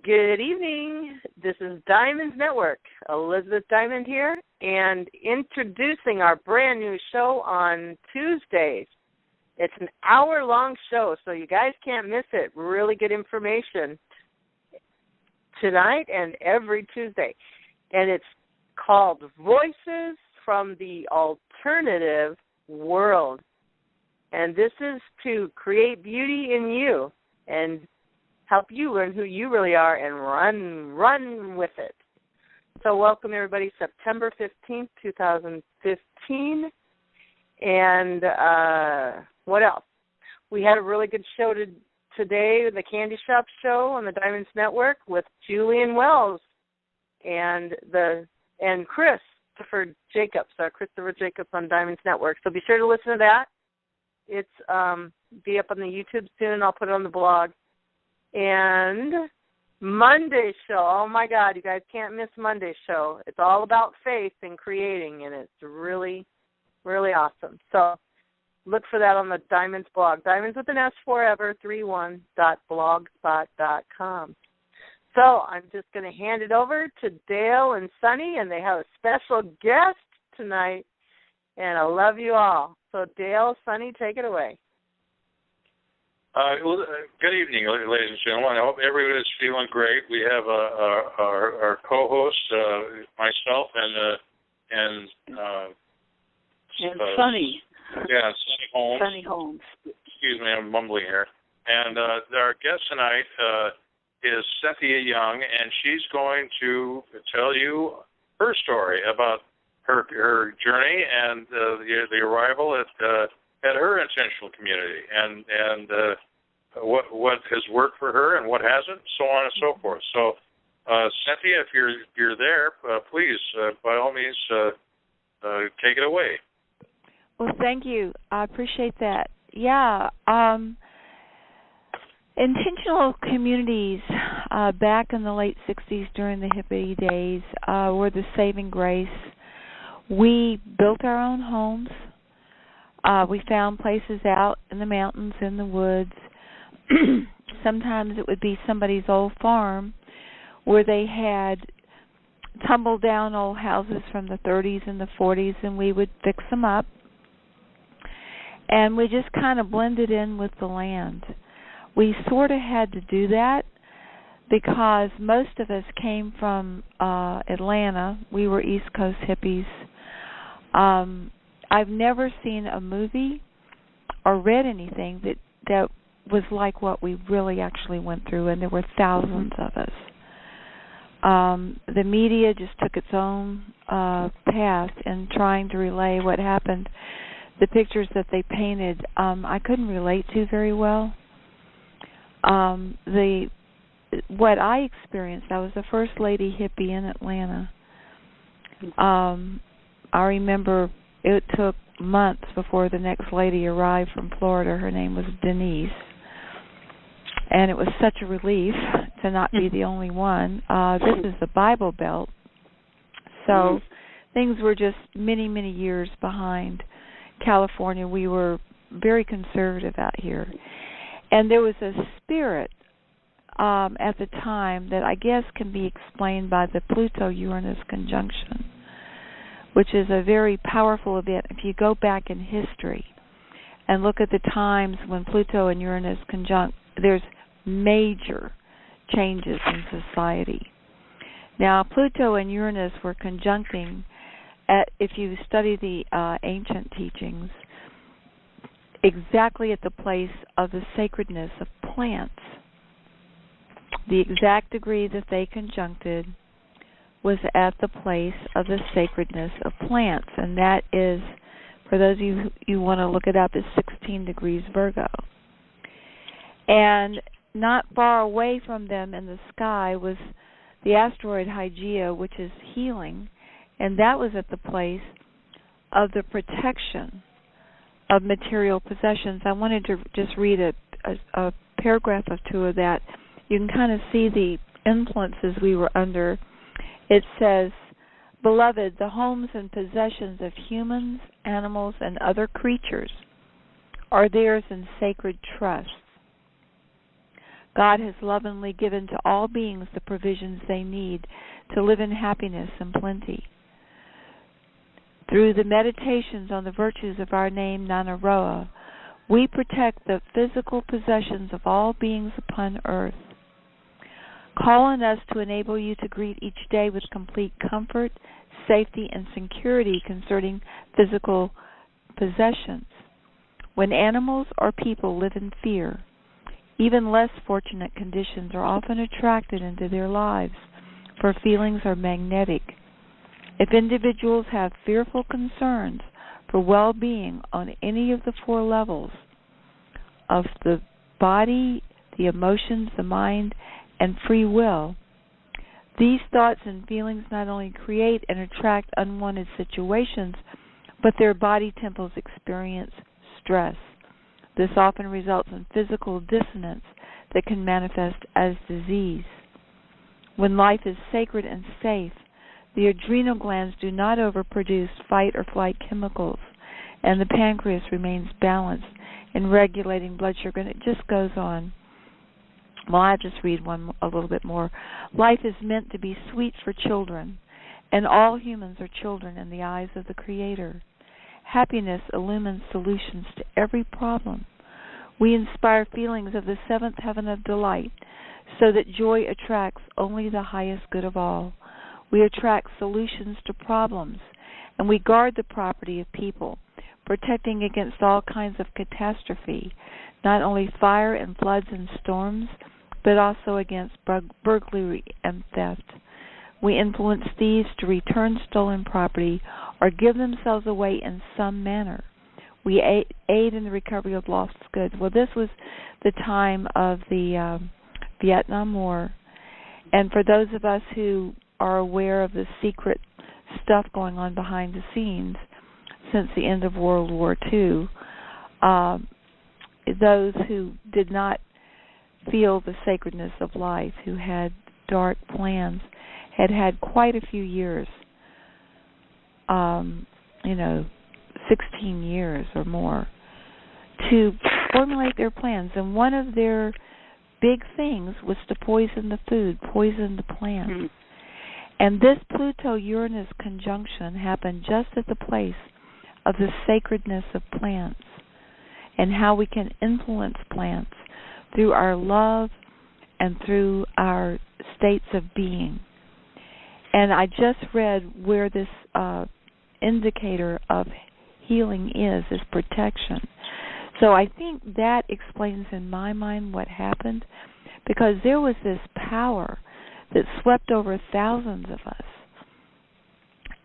Good evening. This is Diamonds Network. Elizabeth Diamond here, and introducing our brand new show on Tuesdays. It's an hour-long show, so you guys can't miss it. Really good information tonight and every Tuesday. And it's called Voices from the Alternative World. And this is to create beauty in you and help you learn who you really are and run with it. So welcome, everybody, September 15th, 2015. And what else? We had a really good show today, the Candy Shop Show on the Diamonds Network with Julian Wells and Christopher Jacobs on Diamonds Network. So be sure to listen to that. It's be up on the YouTube soon. I'll put it on the blog. And Monday's show, oh my God, you guys can't miss Monday's show. It's all about faith and creating, and it's really, really awesome. So look for that on the Diamonds blog, Diamonds with an S forever, 31.blogspot.com. So I'm just going to hand it over to Dale and Sunny, and they have a special guest tonight, and I love you all. So Dale, Sunny, take it away. Good evening, ladies and gentlemen. I hope everyone is feeling great. We have our co-host, myself, and Sunny. Yeah, Sunny Holmes. Sunny Holmes. Excuse me, I'm mumbling here. And our guest tonight is Cynthia Young, and she's going to tell you her story about her journey and the arrival at her intentional community, and what has worked for her and what hasn't, so on and so forth. So, Cynthia, if you're there, please, by all means, take it away. Well, thank you. I appreciate that. Yeah, intentional communities back in the late 60s during the hippie days were the saving grace. We built our own homes. We found places out in the mountains, in the woods. Sometimes it would be somebody's old farm where they had tumbled down old houses from the 30s and the 40s, and we would fix them up. And we just kind of blended in with the land. We sort of had to do that because most of us came from Atlanta. We were East Coast hippies. I've never seen a movie or read anything that was like what we really actually went through, and there were thousands of us. The media just took its own path in trying to relay what happened. The pictures that they painted, I couldn't relate to very well. What I experienced, I was the first lady hippie in Atlanta. I remember it took months before the next lady arrived from Florida. Her name was Denise. And it was such a relief to not be the only one. This is the Bible Belt. So things were just many, many years behind California. We were very conservative out here. And there was a spirit at the time that I guess can be explained by the Pluto-Uranus conjunction, which is a very powerful event. If you go back in history and look at the times when Pluto and Uranus conjunct, there's major changes in society. Now, Pluto and Uranus were conjuncting, if you study the ancient teachings, exactly at the place of the sacredness of plants. The exact degree that they conjuncted was at the place of the sacredness of plants, and that is, for those of you who want to look it up, is 16 degrees Virgo. And not far away from them in the sky was the asteroid Hygeia, which is healing, and that was at the place of the protection of material possessions. I wanted to just read a paragraph or two of that. You can kind of see the influences we were under. It says, "Beloved, the homes and possessions of humans, animals, and other creatures are theirs in sacred trust. God has lovingly given to all beings the provisions they need to live in happiness and plenty. Through the meditations on the virtues of our name, Nanaroa, we protect the physical possessions of all beings upon earth. Call on us to enable you to greet each day with complete comfort, safety, and security concerning physical possessions. When animals or people live in fear, even less fortunate conditions are often attracted into their lives, for feelings are magnetic. If individuals have fearful concerns for well-being on any of the 4 levels of the body, the emotions, the mind, and free will, these thoughts and feelings not only create and attract unwanted situations, but their body temples experience stress. This often results in physical dissonance that can manifest as disease. When life is sacred and safe, the adrenal glands do not overproduce fight or flight chemicals, and the pancreas remains balanced in regulating blood sugar, and it just goes on. Well, I'll just read one a little bit more. Life is meant to be sweet for children, and all humans are children in the eyes of the Creator. Happiness illumines solutions to every problem. We inspire feelings of the 7th heaven of delight, so that joy attracts only the highest good of all. We attract solutions to problems, and we guard the property of people, protecting against all kinds of catastrophe, not only fire and floods and storms, but also against burglary and theft. We influence thieves to return stolen property or give themselves away in some manner. We aid in the recovery of lost goods. Well, this was the time of the Vietnam War, and for those of us who are aware of the secret stuff going on behind the scenes since the end of World War II, those who did not feel the sacredness of life, who had dark plans, had quite a few years, 16 years or more, to formulate their plans. And one of their big things was to poison the food, poison the plants. Mm-hmm. And this Pluto-Uranus conjunction happened just at the place of the sacredness of plants and how we can influence plants through our love and through our states of being. And I just read where this indicator of healing is protection. So I think that explains in my mind what happened, because there was this power that swept over thousands of us.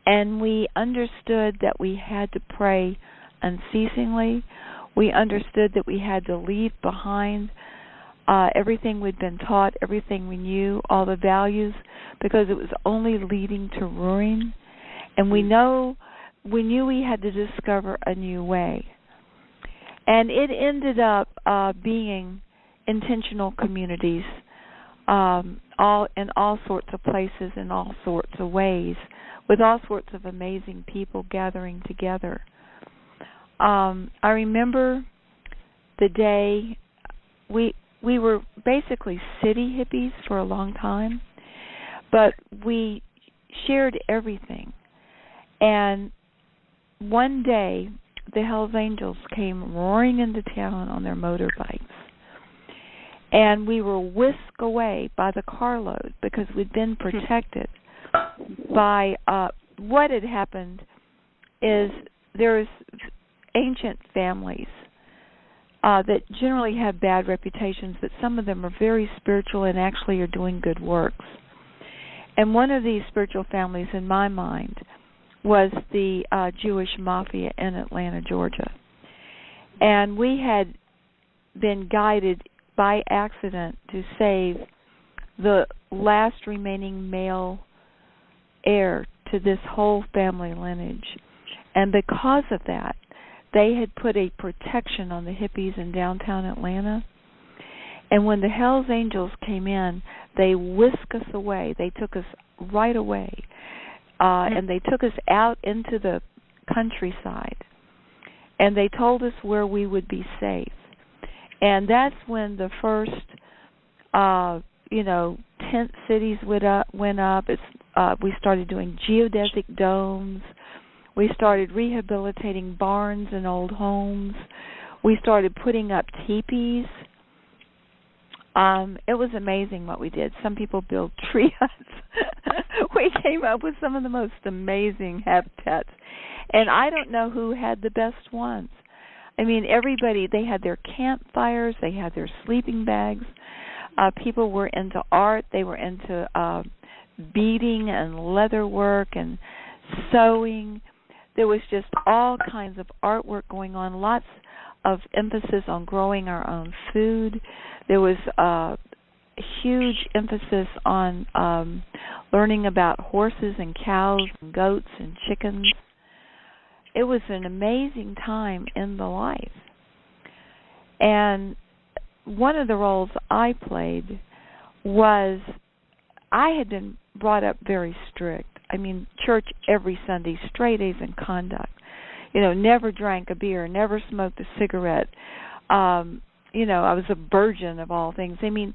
And we understood that we had to pray unceasingly. We understood that we had to leave behind everything we'd been taught, everything we knew, all the values, because it was only leading to ruin. And we knew we had to discover a new way. And it ended up being intentional communities, all in all sorts of places, in all sorts of ways, with all sorts of amazing people gathering together. I remember the day we were basically city hippies for a long time, but we shared everything. And one day, the Hells Angels came roaring into town on their motorbikes. And we were whisked away by the carload because we'd been protected by what had happened is there's ancient families that generally have bad reputations, but some of them are very spiritual and actually are doing good works. And one of these spiritual families, in my mind, was the Jewish Mafia in Atlanta, Georgia. And we had been guided by accident to save the last remaining male heir to this whole family lineage. And because of that, they had put a protection on the hippies in downtown Atlanta. And when the Hells Angels came in, they whisked us away. They took us right away. And they took us out into the countryside. And they told us where we would be safe. And that's when the first tent cities went up. We started doing geodesic domes. We started rehabilitating barns and old homes. We started putting up teepees. It was amazing what we did. Some people built tree huts. We came up with some of the most amazing habitats. And I don't know who had the best ones. I mean, everybody, they had their campfires, they had their sleeping bags. People were into art. They were into beading and leather work and sewing. There was just all kinds of artwork going on, lots of emphasis on growing our own food. There was a huge emphasis on learning about horses and cows and goats and chickens. It was an amazing time in the life. And one of the roles I played was I had been brought up very strict. I mean, church every Sunday, straight A's in conduct. Never drank a beer, never smoked a cigarette. I was a virgin of all things. I mean,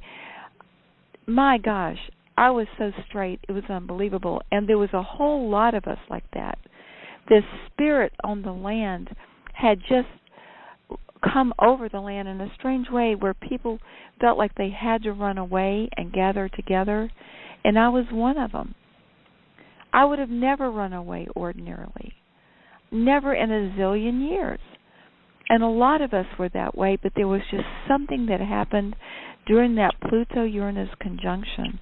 my gosh, I was so straight, it was unbelievable. And there was a whole lot of us like that. This spirit on the land had just come over the land in a strange way where people felt like they had to run away and gather together, and I was one of them. I would have never run away ordinarily, never in a zillion years. And a lot of us were that way, but there was just something that happened during that Pluto-Uranus conjunction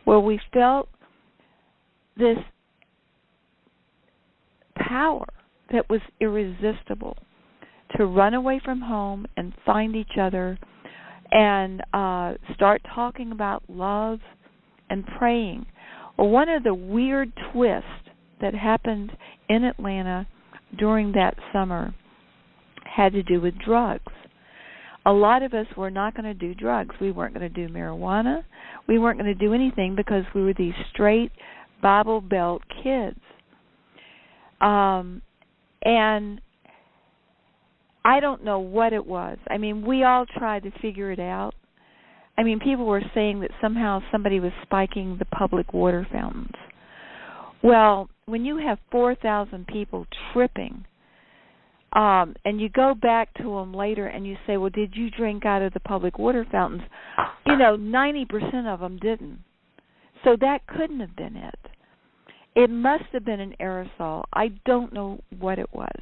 where we felt this power that was irresistible to run away from home and find each other and start talking about love and praying. Well, one of the weird twists that happened in Atlanta during that summer had to do with drugs. A lot of us were not going to do drugs. We weren't going to do marijuana. We weren't going to do anything because we were these straight Bible Belt kids. And I don't know what it was. I mean, we all tried to figure it out. I mean, people were saying that somehow somebody was spiking the public water fountains. Well, when you have 4,000 people tripping, and you go back to them later and you say, well, did you drink out of the public water fountains? 90% of them didn't. So that couldn't have been it. It must have been an aerosol. I don't know what it was.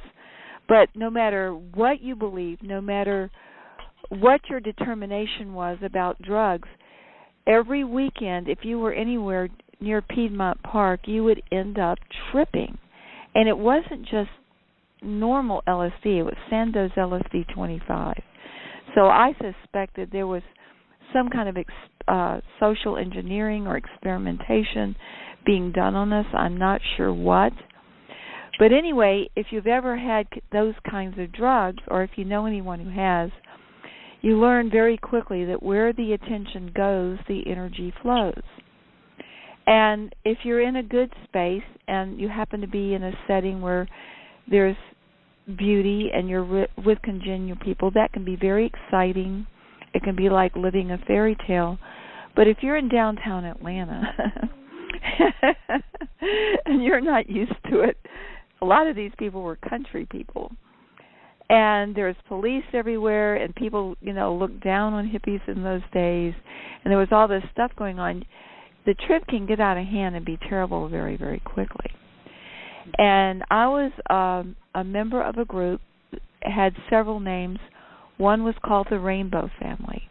But no matter what you believe, no matter what your determination was about drugs, every weekend, if you were anywhere near Piedmont Park, you would end up tripping. And it wasn't just normal LSD. It was Sandoz LSD 25. So I suspected there was some kind of social engineering or experimentation being done on us. I'm not sure what. But anyway, if you've ever had those kinds of drugs, or if you know anyone who has, you learn very quickly that where the attention goes, the energy flows. And if you're in a good space and you happen to be in a setting where there's beauty and you're with congenial people, that can be very exciting. It can be like living a fairy tale. But if you're in downtown Atlanta and you're not used to it, a lot of these people were country people. And there's police everywhere, and people, looked down on hippies in those days. And there was all this stuff going on. The trip can get out of hand and be terrible very, very quickly. And I was a member of a group, had several names. One was called the Rainbow Family.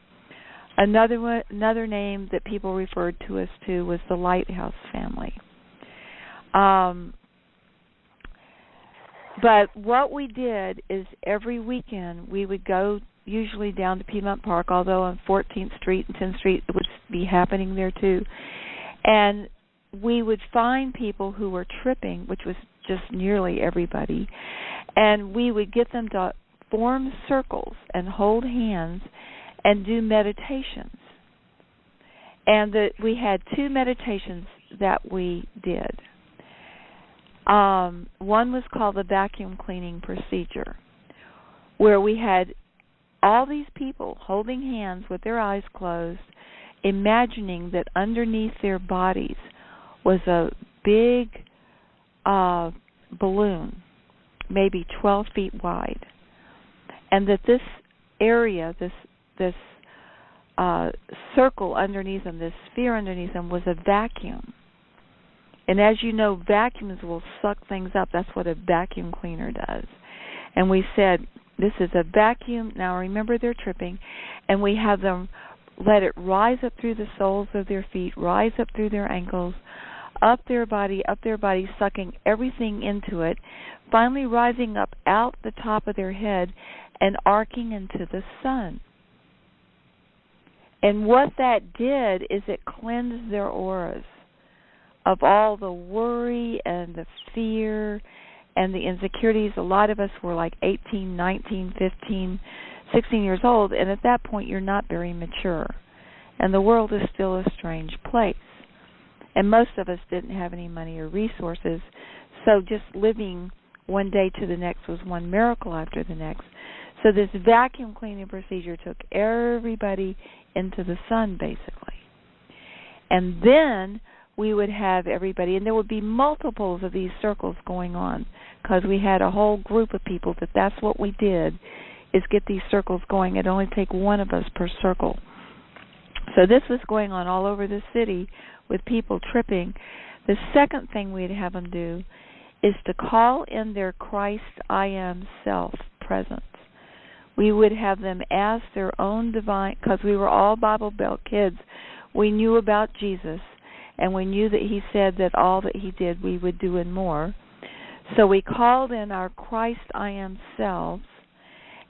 Another name that people referred to us to was the Lighthouse Family. But what we did is every weekend we would go usually down to Piedmont Park, although on 14th Street and 10th Street it would be happening there too. And we would find people who were tripping, which was just nearly everybody, and we would get them to form circles and hold hands and do meditations. And we had two meditations that we did. One was called the vacuum cleaning procedure, where we had all these people holding hands with their eyes closed, imagining that underneath their bodies was a big balloon, maybe 12 feet wide, and that this area, this circle underneath them, this sphere underneath them, was a vacuum. And as you know, vacuums will suck things up. That's what a vacuum cleaner does. And we said, this is a vacuum. Now remember, they're tripping, and we have them let it rise up through the soles of their feet, rise up through their ankles, up their body, sucking everything into it, finally rising up out the top of their head and arcing into the sun. And what that did is it cleansed their auras of all the worry and the fear and the insecurities. A lot of us were like 18, 19, 15, 16 years old, and at that point you're not very mature. And the world is still a strange place. And most of us didn't have any money or resources, so just living one day to the next was one miracle after the next. So this vacuum cleaning procedure took everybody into the sun, basically. And then we would have everybody, and there would be multiples of these circles going on, because we had a whole group of people that's what we did, is get these circles going. It'd only take one of us per circle. So this was going on all over the city with people tripping. The second thing we'd have them do is to call in their Christ I Am self presence. We would have them ask their own divine, because we were all Bible Belt kids. We knew about Jesus, and we knew that he said that all that he did we would do and more. So we called in our Christ I Am selves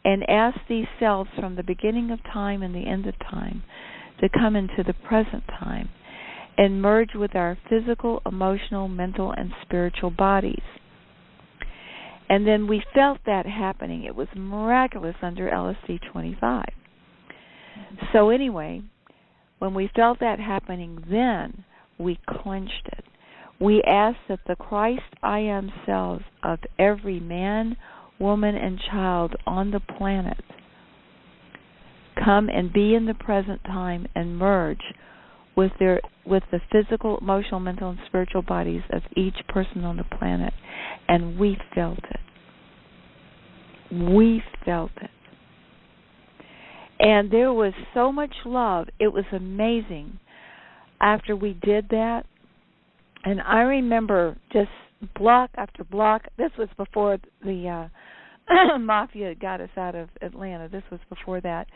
and asked these selves from the beginning of time and the end of time to come into the present time and merge with our physical, emotional, mental, and spiritual bodies. And then we felt that happening. It was miraculous under LSD 25. So anyway, when we felt that happening, then we clenched it. We asked that the Christ I Am selves of every man, woman, and child on the planet come and be in the present time and merge with the physical, emotional, mental, and spiritual bodies of each person on the planet. And we felt it. We felt it. And there was so much love. It was amazing after we did that. And I remember just block after block. This was before the mafia got us out of Atlanta. This was before that.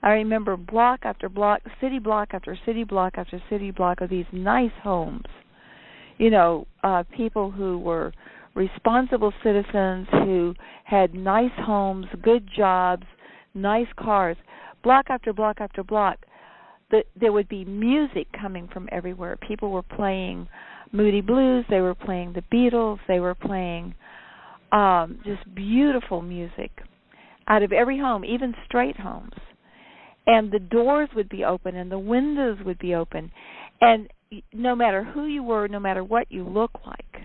I remember block after block, city block after city block after city block of these nice homes. You know, people who were responsible citizens who had nice homes, good jobs, nice cars. Block after block after block, there would be music coming from everywhere. People were playing Moody Blues. They were playing the Beatles. They were playing just beautiful music out of every home, even straight homes. And the doors would be open and the windows would be open. And no matter who you were, no matter what you looked like,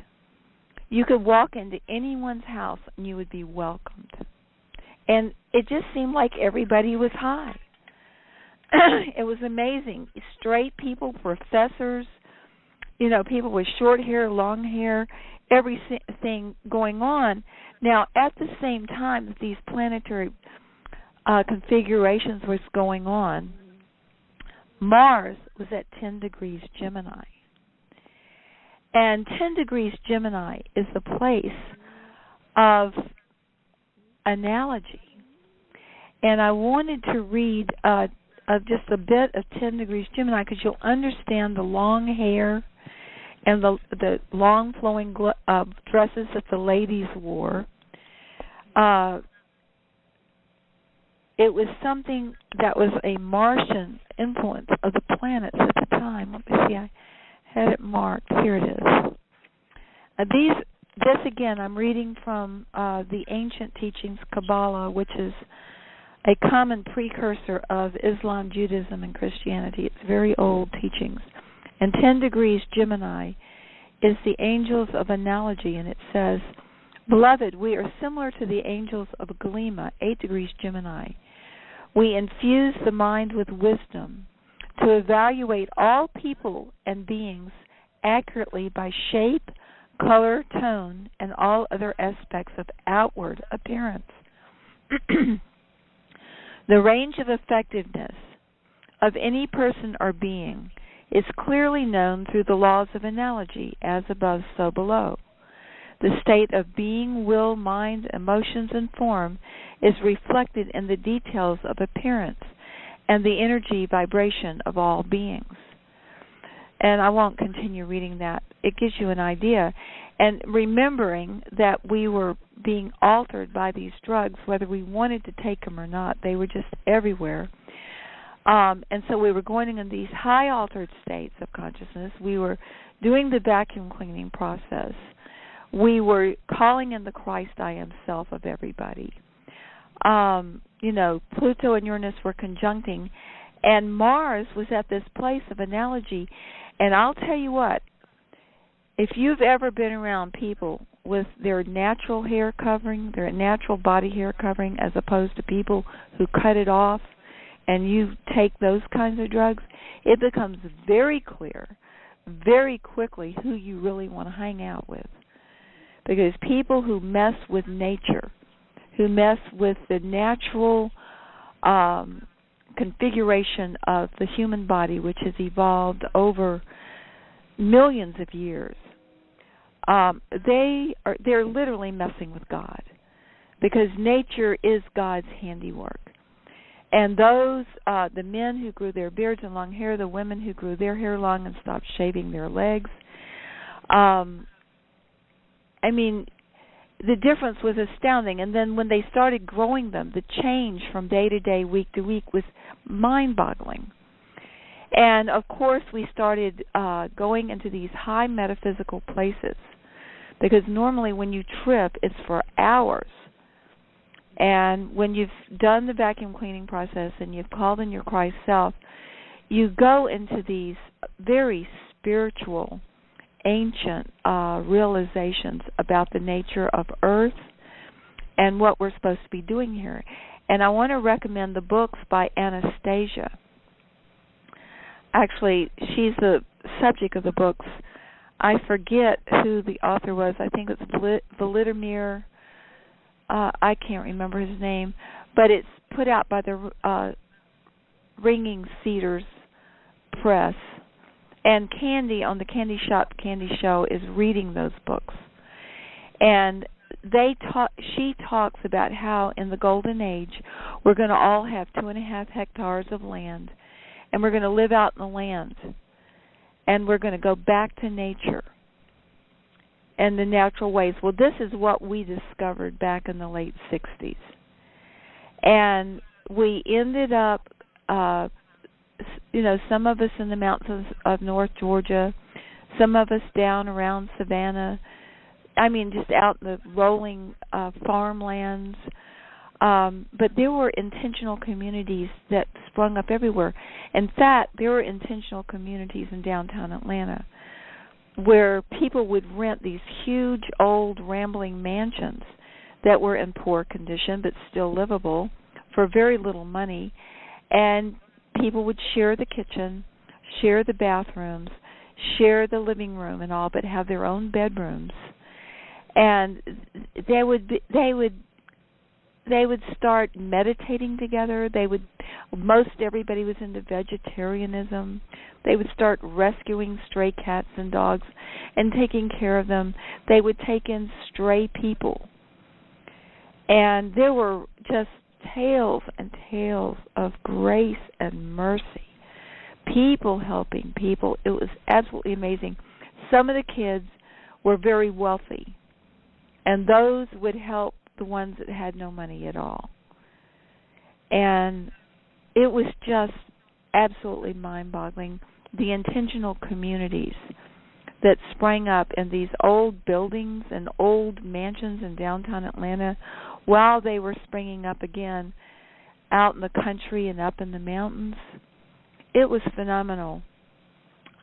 you could walk into anyone's house and you would be welcomed. And it just seemed like everybody was high. It was amazing. Straight people, professors, you know, people with short hair, long hair, everything going on. Now, at the same time that these planetary configurations was going on, Mars was at 10 degrees Gemini. And 10 degrees Gemini is the place of analogy. And I wanted to read just a bit of 10 degrees Gemini because you'll understand the long hair and the long flowing dresses that the ladies wore. It was something that was a Martian influence of the planets at the time. Let me see, I had it marked. Here it is. This again, I'm reading from the ancient teachings, Kabbalah, which is a common precursor of Islam, Judaism, and Christianity. It's very old teachings. And 10 degrees Gemini is the angels of analogy, and it says, "Beloved, we are similar to the angels of Galima, 8 degrees Gemini. We infuse the mind with wisdom to evaluate all people and beings accurately by shape, color, tone, and all other aspects of outward appearance. The range of effectiveness of any person or being is clearly known through the laws of analogy, as above, so below. The state of being, will, mind, emotions, and form is reflected in the details of appearance and the energy vibration of all beings. And I won't continue reading that. It gives you an idea. And remembering that we were being altered by these drugs, whether we wanted to take them or not, they were just everywhere. And so we were going in these high altered states of consciousness. We were doing the vacuum cleaning process. We were calling in the Christ I am self of everybody. Pluto and Uranus were conjuncting, and Mars was at this place of analogy. And I'll tell you what, if you've ever been around people with their natural hair covering, their natural body hair covering, as opposed to people who cut it off, and you take those kinds of drugs, it becomes very clear, very quickly, who you really want to hang out with. Because people who mess with nature, who mess with the natural configuration of the human body, which has evolved over millions of years, they're literally messing with God, because nature is God's handiwork. And those, the men who grew their beards and long hair, the women who grew their hair long and stopped shaving their legs, the difference was astounding. And then when they started growing them, the change from day to day, week to week, was mind-boggling. And, of course, we started going into these high metaphysical places, because normally when you trip, it's for hours. And when you've done the vacuum cleaning process and you've called in your Christ self, you go into these very spiritual, ancient realizations about the nature of Earth and what we're supposed to be doing here. And I want to recommend the books by Anastasia. Actually, she's the subject of the books. I forget who the author was. I think it's Vladimir. I can't remember his name, but it's put out by the Ringing Cedars Press. And Candy on the Candy Shop Candy Show is reading those books. And she talks about how in the Golden Age we're going to all have 2.5 hectares of land, and we're going to live out in the land, and we're going to go back to nature and the natural ways. Well, this is what we discovered back in the late 60s. And we ended up, some of us in the mountains of North Georgia, some of us down around Savannah, just out in the rolling farmlands. But there were intentional communities that sprung up everywhere. In fact, there were intentional communities in downtown Atlanta where people would rent these huge, old, rambling mansions that were in poor condition but still livable for very little money. And people would share the kitchen, share the bathrooms, share the living room and all, but have their own bedrooms. And they would start meditating together. Most everybody was into vegetarianism. They would start rescuing stray cats and dogs and taking care of them. They would take in stray people. And there were just tales and tales of grace and mercy. People helping people. It was absolutely amazing. Some of the kids were very wealthy, and those would help the ones that had no money at all. And it was just absolutely mind-boggling, the intentional communities that sprang up in these old buildings and old mansions in downtown Atlanta while they were springing up again out in the country and up in the mountains. It was phenomenal.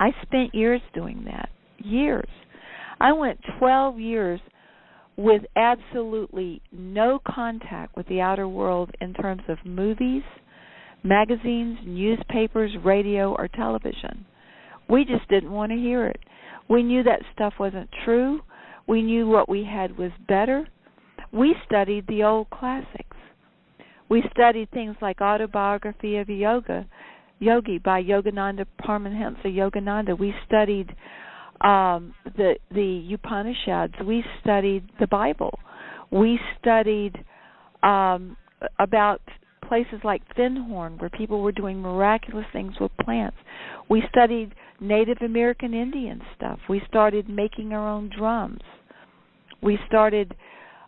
I spent years doing that, years. I went 12 years with absolutely no contact with the outer world in terms of movies, magazines, newspapers, radio, or television. We just didn't want to hear it. We knew that stuff wasn't true. We knew what we had was better. We studied the old classics. We studied things like Autobiography of a Yogi by Yogananda Paramahansa Yogananda. We studied the Upanishads. We studied the Bible. We studied about places like Findhorn, where people were doing miraculous things with plants. We studied Native American Indian stuff. We started making our own drums. We started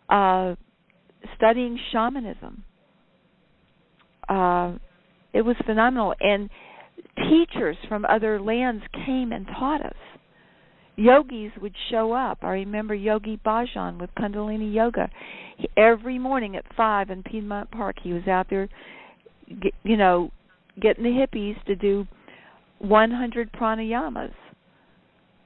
studying shamanism. It was phenomenal. And teachers from other lands came and taught us. Yogis would show up. I remember Yogi Bhajan with Kundalini Yoga. Every morning at 5 in Piedmont Park, he was out there, getting the hippies to do 100 pranayamas.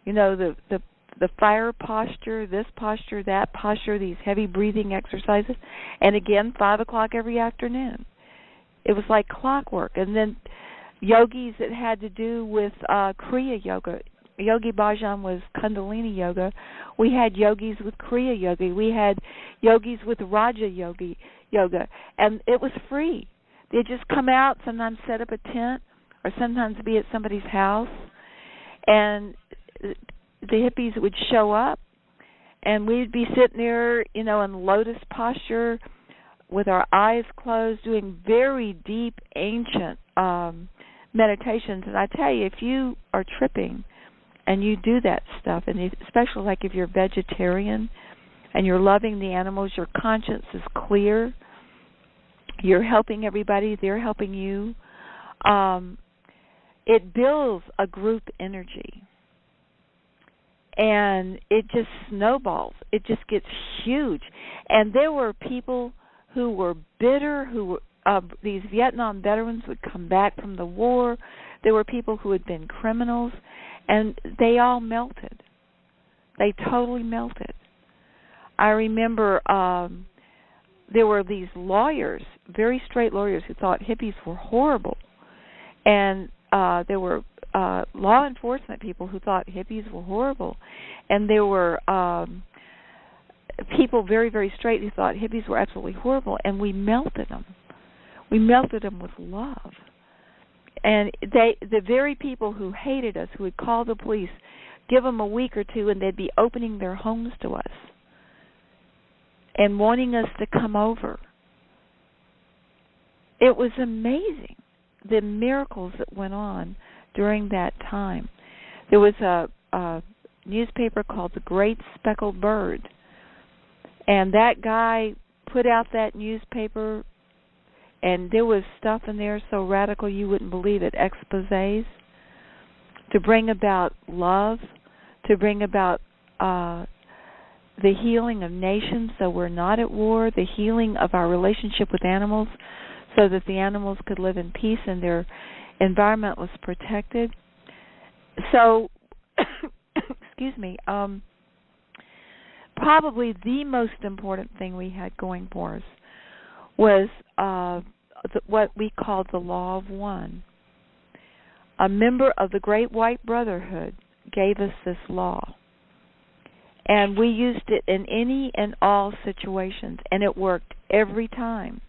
The fire posture, this posture, that posture, these heavy breathing exercises, and again 5 o'clock every afternoon. It was like clockwork. And then yogis that had to do with Kriya Yoga. Yogi Bhajan was Kundalini Yoga. We had yogis with Kriya Yoga. We had yogis with Raja Yoga. And it was free. They'd just come out, sometimes set up a tent, or sometimes be at somebody's house. And the hippies would show up, and we'd be sitting there, in lotus posture with our eyes closed, doing very deep, ancient meditations. And I tell you, if you are tripping and you do that stuff, and especially like if you're vegetarian and you're loving the animals, your conscience is clear, you're helping everybody, they're helping you, it builds a group energy. And it just snowballs. It just gets huge. And there were people who were bitter, these Vietnam veterans would come back from the war. There were people who had been criminals, and they all melted. They totally melted. I remember there were these lawyers, very straight lawyers, who thought hippies were horrible. And there were law enforcement people who thought hippies were horrible. And there were people very, very straight who thought hippies were absolutely horrible, and we melted them. We melted them with love. And the very people who hated us, who would call the police, give them a week or two, and they'd be opening their homes to us and wanting us to come over. It was amazing, the miracles that went on during that time. There was a newspaper called The Great Speckled Bird, and that guy put out that newspaper, and there was stuff in there so radical you wouldn't believe it, exposés, to bring about love, to bring about the healing of nations so we're not at war, the healing of our relationship with animals so that the animals could live in peace and their environment was protected. So, excuse me, probably the most important thing we had going for us was what we called the Law of One. A member of the Great White Brotherhood gave us this law, and we used it in any and all situations, and it worked every time.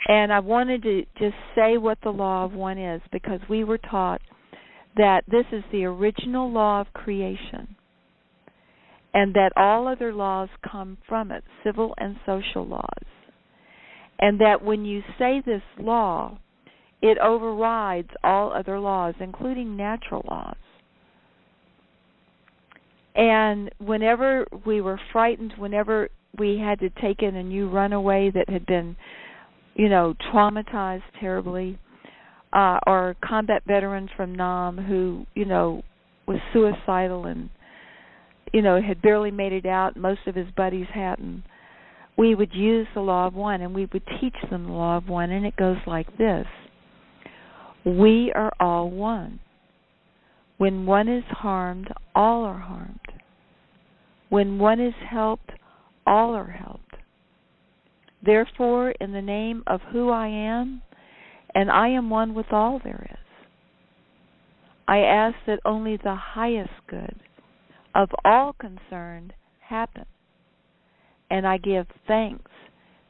And I wanted to just say what the Law of One is, because we were taught that this is the original law of creation, and that all other laws come from it, civil and social laws. And that when you say this law, it overrides all other laws, including natural laws. And whenever we were frightened, whenever we had to take in a new runaway that had been, traumatized terribly, or a combat veteran from Nam who, was suicidal and, had barely made it out, most of his buddies hadn't, we would use the Law of One, and we would teach them the Law of One, and it goes like this. We are all one. When one is harmed, all are harmed. When one is helped, all are helped. Therefore, in the name of who I am, and I am one with all there is. I ask that only the highest good of all concerned happen, and I give thanks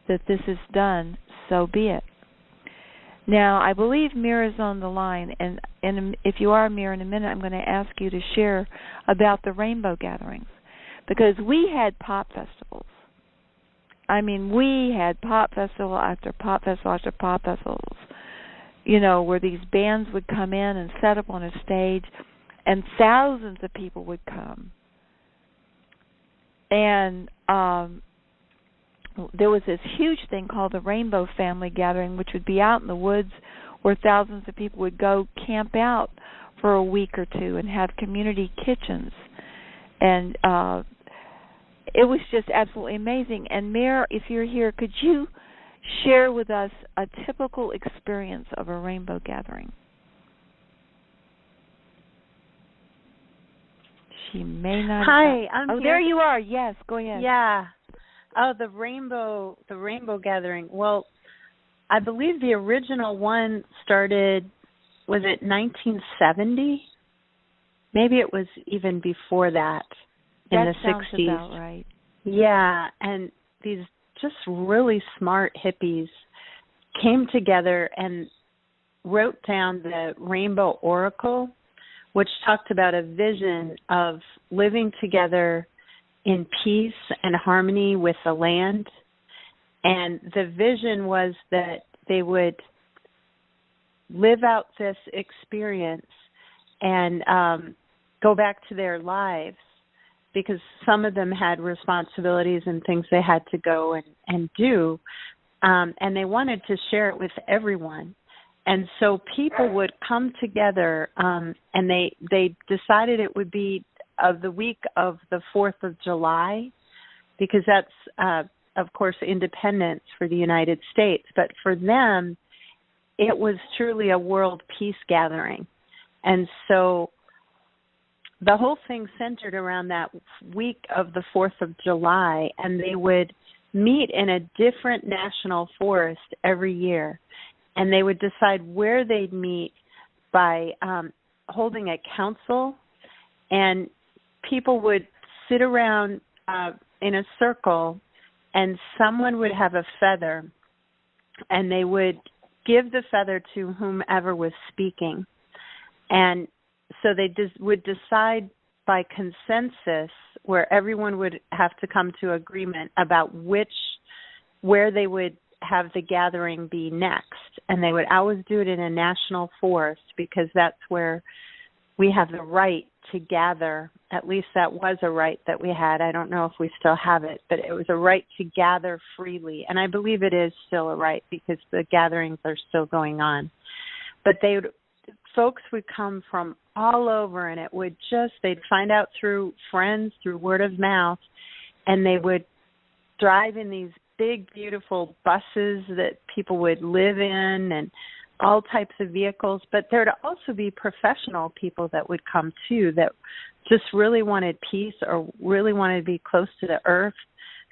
that this is done, so be it. Now, I believe Mira's on the line, and if you are, Mira, in a minute I'm going to ask you to share about the rainbow gatherings, because we had pop festivals. I mean, we had pop festival after pop festival after pop festivals, you know, where these bands would come in and set up on a stage, and thousands of people would come. And there was this huge thing called the Rainbow Family Gathering, which would be out in the woods where thousands of people would go camp out for a week or two and have community kitchens. And it was just absolutely amazing. And Mayor, if you're here, could you share with us a typical experience of a rainbow gathering? She may not. Hi, I'm here. There you are. Yes, go ahead. Yeah. Oh, the rainbow gathering. Well, I believe the original one started, was it 1970? Maybe it was even before that, in the 60s. That sounds about right. Yeah, and these just really smart hippies came together and wrote down the Rainbow Oracle, which talked about a vision of living together in peace and harmony with the land. And the vision was that they would live out this experience and go back to their lives, because some of them had responsibilities and things they had to go and do, and they wanted to share it with everyone. And so people would come together, and they decided it would be of the week of the 4th of July, because that's, of course, independence for the United States. But for them, it was truly a world peace gathering. And so the whole thing centered around that week of the 4th of July, and they would meet in a different national forest every year. And they would decide where they'd meet by holding a council, and people would sit around in a circle, and someone would have a feather, and they would give the feather to whomever was speaking. And so they would decide by consensus, where everyone would have to come to agreement about where they would have the gathering be next. And they would always do it in a national forest, because that's where we have the right to gather. At least that was a right that we had. I don't know if we still have it, but it was a right to gather freely. And I believe it is still a right, because the gatherings are still going on. But folks would come from all over, and they'd find out through friends, through word of mouth, and they would drive in these big, beautiful buses that people would live in, and all types of vehicles. But there would also be professional people that would come too, that just really wanted peace or really wanted to be close to the earth.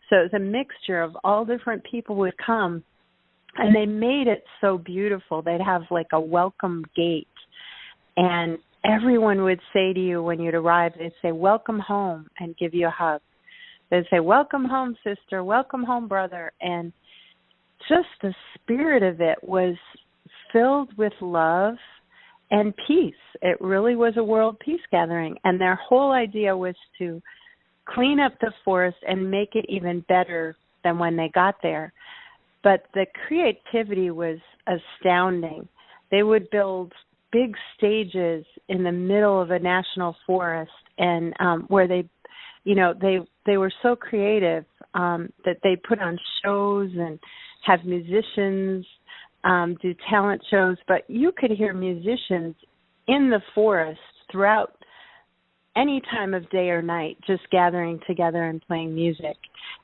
So it was a mixture of all different people would come, and they made it so beautiful. They'd have like a welcome gate, and everyone would say to you when you'd arrive, they'd say, "Welcome home," and give you a hug. They'd say, "Welcome home, sister. Welcome home, brother." And just the spirit of it was filled with love and peace. It really was a world peace gathering. And their whole idea was to clean up the forest and make it even better than when they got there. But the creativity was astounding. They would build big stages in the middle of a national forest, and where they were so creative that they put on shows and have musicians do talent shows. But you could hear musicians in the forest throughout any time of day or night, just gathering together and playing music.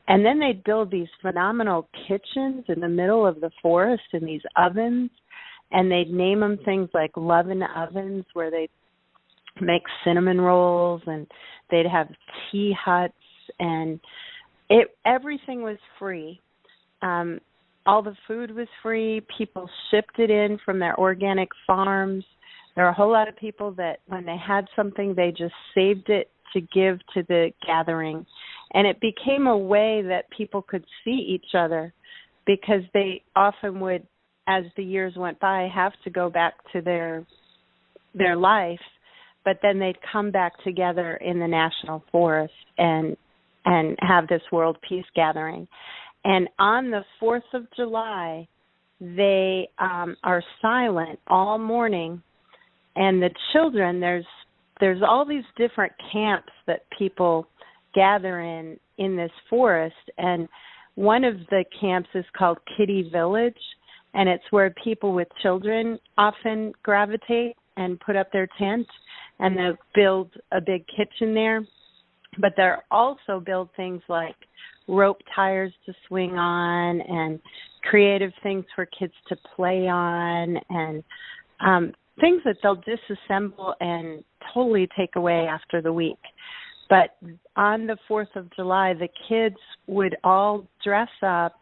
And then they'd build these phenomenal kitchens in the middle of the forest, in these ovens, and they'd name them things like Love in Ovens, where they'd make cinnamon rolls, and they'd have tea huts, and everything was free. all the food was free. People shipped it in from their organic farms. There are a whole lot of people that when they had something, they just saved it to give to the gathering. And it became a way that people could see each other, because they often would, as the years went by, have to go back to their life, but then they'd come back together in the national forest and have this World Peace Gathering. And on the 4th of July, they are silent all morning, and the children, there's all these different camps that people gather in this forest, and one of the camps is called Kitty Village, and it's where people with children often gravitate and put up their tent, and they'll build a big kitchen there. But they'll also build things like rope tires to swing on and creative things for kids to play on, and things that they'll disassemble and totally take away after the week. But on the 4th of July, the kids would all dress up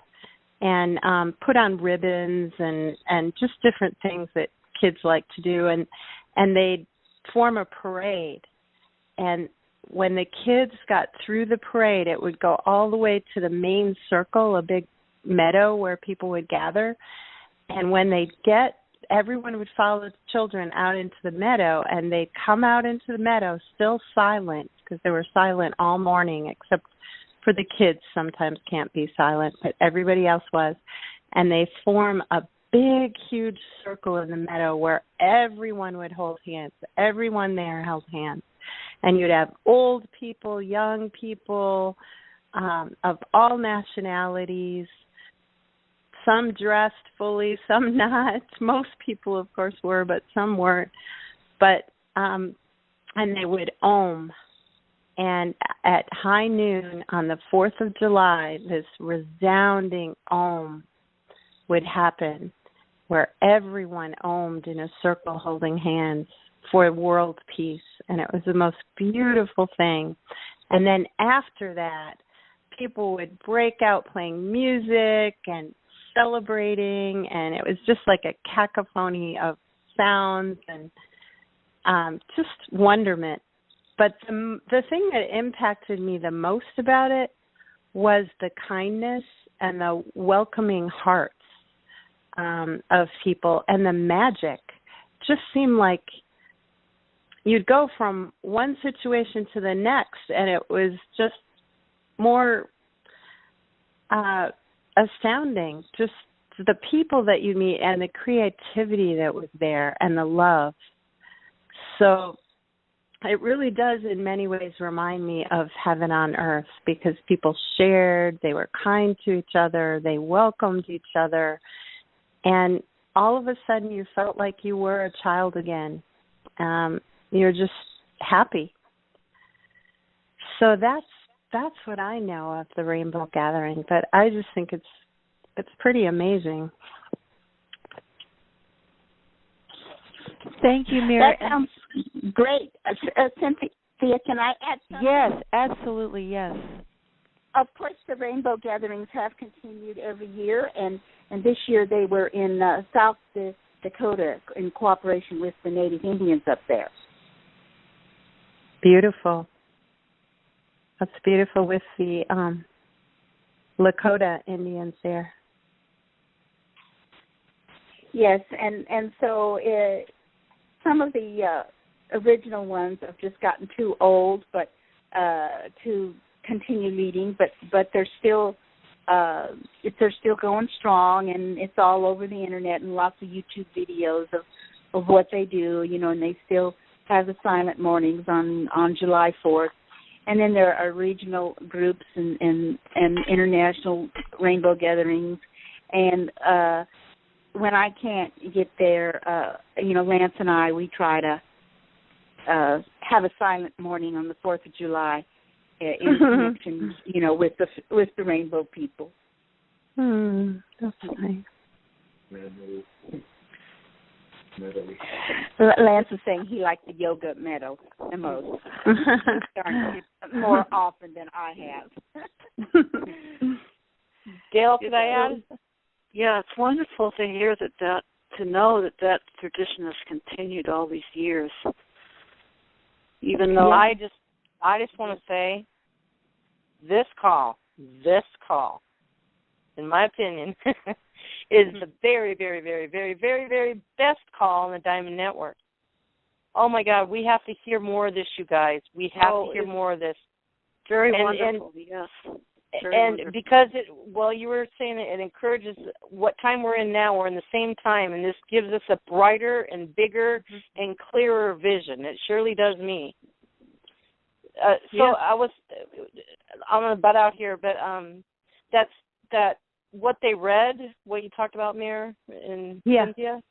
and put on ribbons and just different things that kids like to do, and they'd form a parade. And when the kids got through the parade, it would go all the way to the main circle, a big meadow where people would gather. And when they'd everyone would follow the children out into the meadow, and they'd come out into the meadow still silent, because they were silent all morning, except for the kids sometimes can't be silent, but everybody else was. And they form a big, huge circle in the meadow where everyone would hold hands. Everyone there held hands. And you'd have old people, young people, of all nationalities, some dressed fully, some not. Most people, of course, were, but some weren't. But and they would ohm. And at high noon on the 4th of July, this resounding ohm would happen, where everyone ohmed in a circle holding hands for world peace. And it was the most beautiful thing. And then after that, people would break out playing music and celebrating, and it was just like a cacophony of sounds and just wonderment. But the thing that impacted me the most about it was the kindness and the welcoming hearts of people, and the magic. Just seemed like you'd go from one situation to the next, and it was just more astounding. Just the people that you meet and the creativity that was there and the love. So it really does in many ways remind me of heaven on earth, because people shared, they were kind to each other, they welcomed each other, and all of a sudden you felt like you were a child again. You're just happy. So that's what I know of the Rainbow Gathering, but I just think it's pretty amazing. Thank you, Mary. That sounds great. Cynthia, can I add something? Yes, absolutely, yes. Of course, the Rainbow Gatherings have continued every year, and this year they were in South Dakota in cooperation with the Native Indians up there. Beautiful. That's beautiful, with the Lakota Indians there. Yes, and so some of the original ones have just gotten too old, but to continue leading. But they're still going strong, and it's all over the internet and lots of YouTube videos of what they do. And they still have the silent mornings on July 4th. And then there are regional groups and international rainbow gatherings. And when I can't get there, Lance and I, we try to have a silent morning on the 4th of July in connection, with the rainbow people. That's nice. Lance is saying he liked the yoga meadow the most. More often than I have. Gail, could I add? Yeah, it's wonderful to hear that to know that tradition has continued all these years. Even though I just want to say this call, in my opinion, is the very, very, very, very, very, very best call on the Diamond Network. Oh, my God, we have to hear more of this, you guys. We have to hear more of this. Very wonderful, yes. Wonderful. Because, you were saying it encourages what time we're in now. We're in the same time, and this gives us a brighter and bigger and clearer vision. It surely does me. I'm going to butt out here, but that's what they read, what you talked about, Mayor and Cynthia.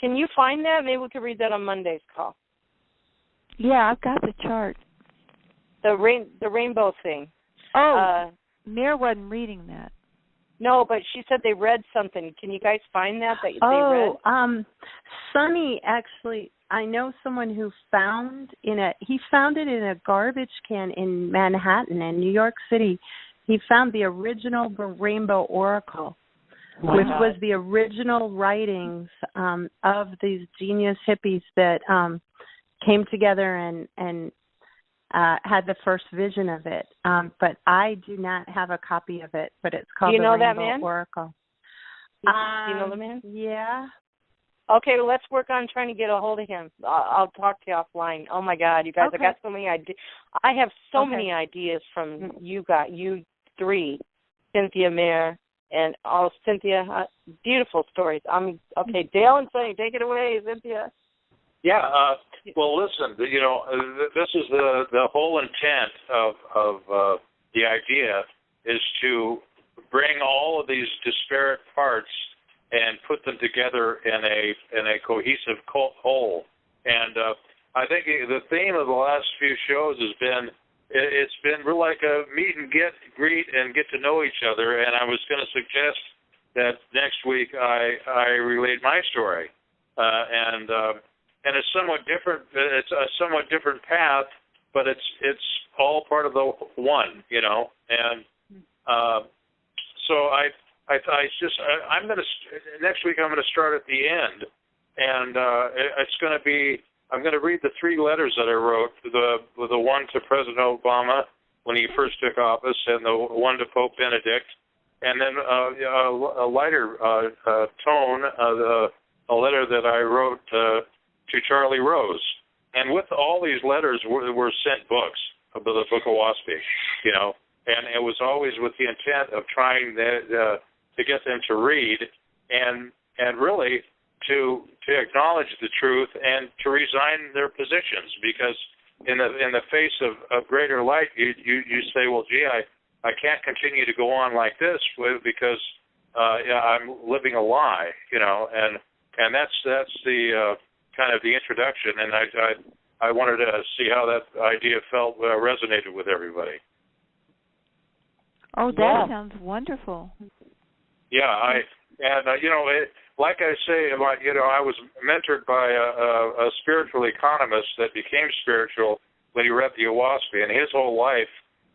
Can you find that? Maybe we could read that on Monday's call. Yeah, I've got the chart. The rainbow thing. Oh, Mayor wasn't reading that. No, but she said they read something. Can you guys find that they read? Sonny actually, I know someone who found it in a garbage can in Manhattan in New York City. He found the original Rainbow Oracle, which was the original writings of these genius hippies that came together and had the first vision of it. But I do not have a copy of it, but it's called the Rainbow Oracle. Do you know the man? Yeah. Okay, well, let's work on trying to get a hold of him. I'll talk to you offline. Oh, my God, you guys, I got so many ideas. I have so many ideas from you three, Cynthia, Mayor, and Cynthia. Beautiful stories. Okay, Dale and Sonny, take it away, Cynthia. Yeah. Well, listen. This is the whole intent of the idea is to bring all of these disparate parts and put them together in a cohesive whole. And I think the theme of the last few shows has been it's been real like a meet and greet and get to know each other. And I was going to suggest that next week I relate my story, and it's somewhat different. It's a somewhat different path, but it's all part of the one, And so I'm going to next week I'm going to start at the end, and it's going to be. I'm going to read the three letters that I wrote, the one to President Obama when he first took office, and the one to Pope Benedict, and then a lighter tone, a letter that I wrote to Charlie Rose. And with all these letters were sent books, the Book of Waspy, and it was always with the intent of trying to get them to read and really to acknowledge the truth and to resign their positions, because in the face of greater light, you say, well, gee, I can't continue to go on like this because I'm living a lie, and that's the kind of the introduction, and I wanted to see how that idea felt resonated with everybody. Oh, that sounds wonderful. Yeah, like I say, I was mentored by a spiritual economist that became spiritual when he read the Owaspy, and his whole life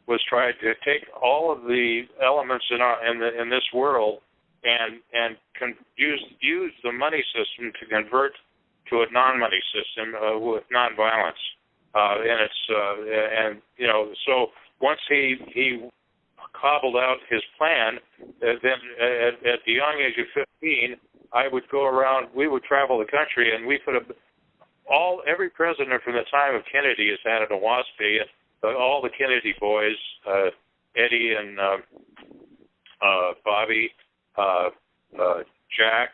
was trying to take all of the elements in this world and use the money system to convert to a non-money system with nonviolence, so once he cobbled out his plan, then at the young age of 15. I would go around. We would travel the country, and we put every president from the time of Kennedy has had an Owaspy. All the Kennedy boys, Eddie and Bobby, Jack,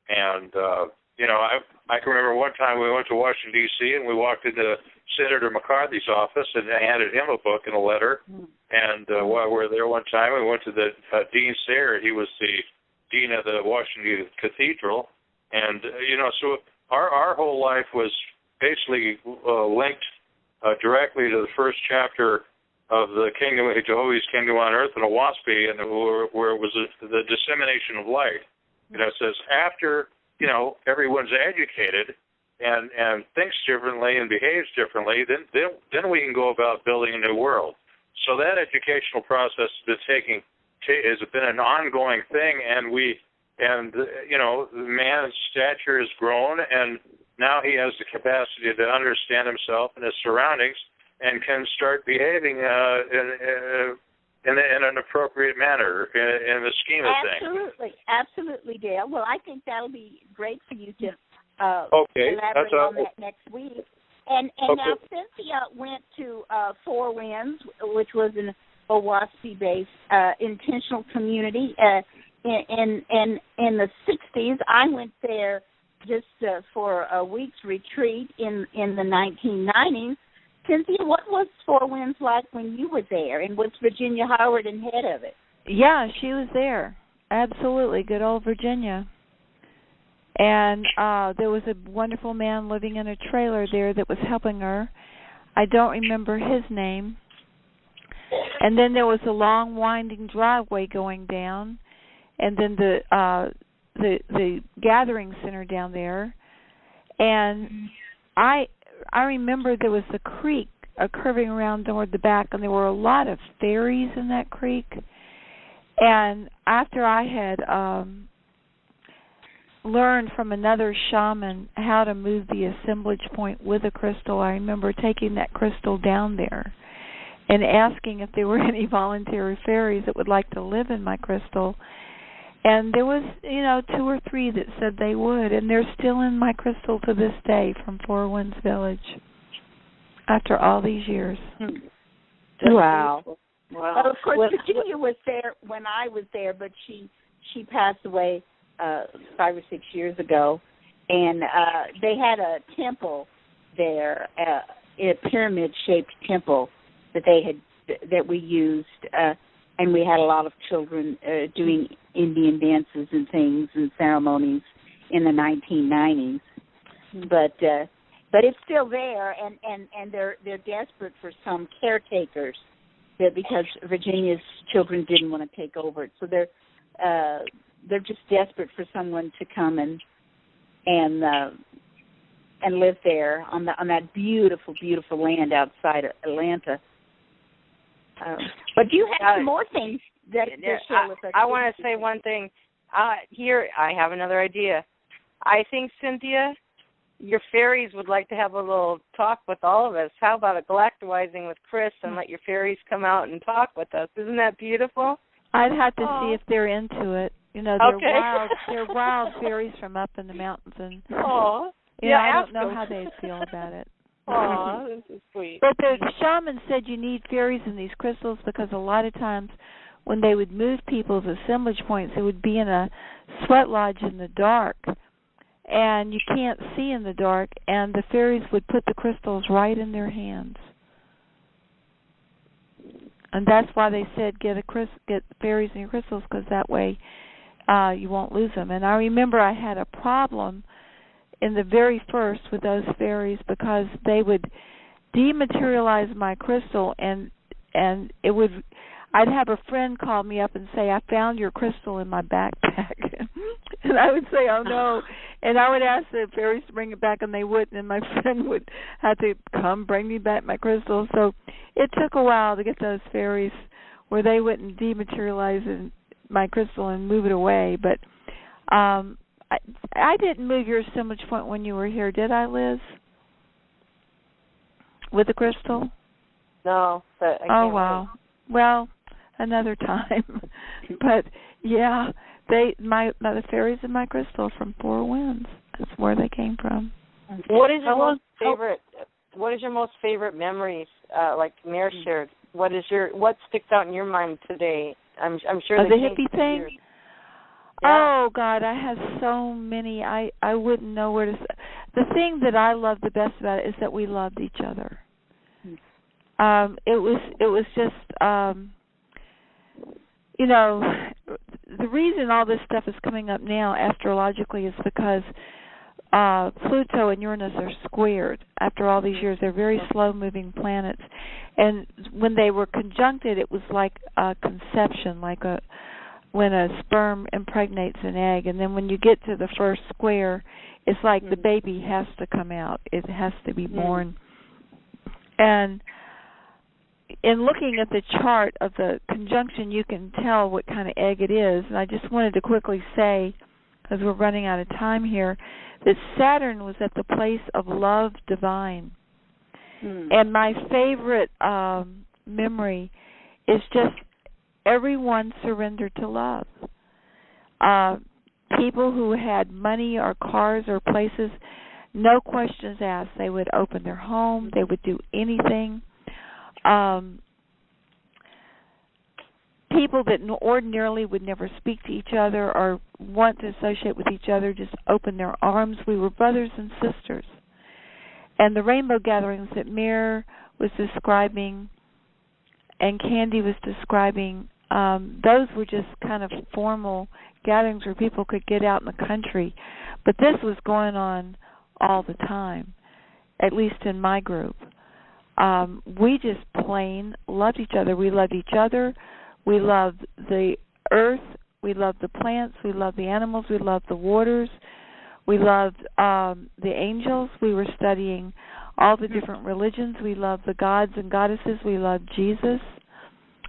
and I can remember one time we went to Washington D.C. and we walked into Senator McCarthy's office and I handed him a book and a letter. And while we were there one time, we went to the Dean Sayre. He was the dean of the Washington Cathedral, and so our whole life was basically linked directly to the first chapter of the Kingdom of Jehovah's Kingdom on Earth and Owaspy, and where it was the dissemination of light. It says after everyone's educated and thinks differently and behaves differently, then we can go about building a new world. So that educational process has been an ongoing thing, and And the man's stature has grown, and now he has the capacity to understand himself and his surroundings, and can start behaving in an appropriate manner in the scheme of things. Absolutely, Dale. Well, I think that'll be great for you to elaborate on that next week. And now Cynthia went to Four Winds, which was an Owaski-based intentional community. In the 60s, I went there just for a week's retreat in the 1990s. Cynthia, what was Four Winds like when you were there, and was Virginia Howard in head of it? Yeah, she was there. Absolutely, good old Virginia. And there was a wonderful man living in a trailer there that was helping her. I don't remember his name. And then there was a long, winding driveway going down, and then the gathering center down there. And I remember there was a creek curving around toward the back, and there were a lot of fairies in that creek. And after I had learned from another shaman how to move the assemblage point with a crystal, I remember taking that crystal down there and asking if there were any voluntary fairies that would like to live in my crystal. And there was, 2 or 3 that said they would, and they're still in my crystal to this day from Four Winds Village after all these years. Wow. Wow. Well, of course, Virginia was there when I was there, but she passed away 5 or 6 years ago, and they had a temple there, a pyramid-shaped temple that we used, and we had a lot of children doing Indian dances and things and ceremonies in the 1990s. But it's still there, and they're desperate for some caretakers, because Virginia's children didn't want to take over it. So they're just desperate for someone to come and live there on that beautiful, beautiful land outside of Atlanta. But you have some more things that share with us. I want to say one thing. Here, I have another idea. I think, Cynthia, your fairies would like to have a little talk with all of us. How about a galactizing with Chris and let your fairies come out and talk with us? Isn't that beautiful? I'd have to see if they're into it. They're wild fairies from up in the mountains, and I don't know how they'd feel about it. Oh, this is sweet. But the shaman said you need fairies in these crystals because a lot of times when they would move people's assemblage points, they would be in a sweat lodge in the dark, and you can't see in the dark, and the fairies would put the crystals right in their hands. And that's why they said get fairies in your crystals, because that way you won't lose them. And I remember I had a problem in the very first with those fairies because they would dematerialize my crystal, and I'd have a friend call me up and say, I found your crystal in my backpack. And I would say, oh no. And I would ask the fairies to bring it back, and they wouldn't, and my friend would have to come bring me back my crystal. So it took a while to get those fairies where they wouldn't dematerialize my crystal and move it away. But I didn't move your assemblage point when you were here, did I, Liz? With the crystal? No, but I can't. Oh, wow. Well, another time. But yeah, the fairies in my crystal are from Four Winds. That's where they came from. What is your most favorite? What is your most favorite memories? Like Mare shared. What sticks out in your mind today? I'm sure the hippie thing. Yeah. Oh God, I have so many. I wouldn't know where to. The thing that I love the best about it is that we loved each other. It was just the reason all this stuff is coming up now astrologically is because Pluto and Uranus are squared after all these years. They're very slow-moving planets, and when they were conjuncted, it was like a conception, when a sperm impregnates an egg, and then when you get to the first square, it's like the baby has to come out. It has to be born. And in looking at the chart of the conjunction, you can tell what kind of egg it is. And I just wanted to quickly say because we're running out of time here, that Saturn was at the place of love divine. And my favorite memory is just everyone surrendered to love. People who had money or cars or places, no questions asked. They would open their home. They would do anything. People that ordinarily would never speak to each other or want to associate with each other just opened their arms. We were brothers and sisters. And the rainbow gatherings that Mir was describing and Candy was describing, those were just kind of formal gatherings where people could get out in the country. But this was going on all the time, at least in my group. We just plain loved each other. We loved each other. We loved the earth. We loved the plants. We loved the animals. We loved the waters. We loved the angels. We were studying all the different religions. We loved the gods and goddesses. We loved Jesus.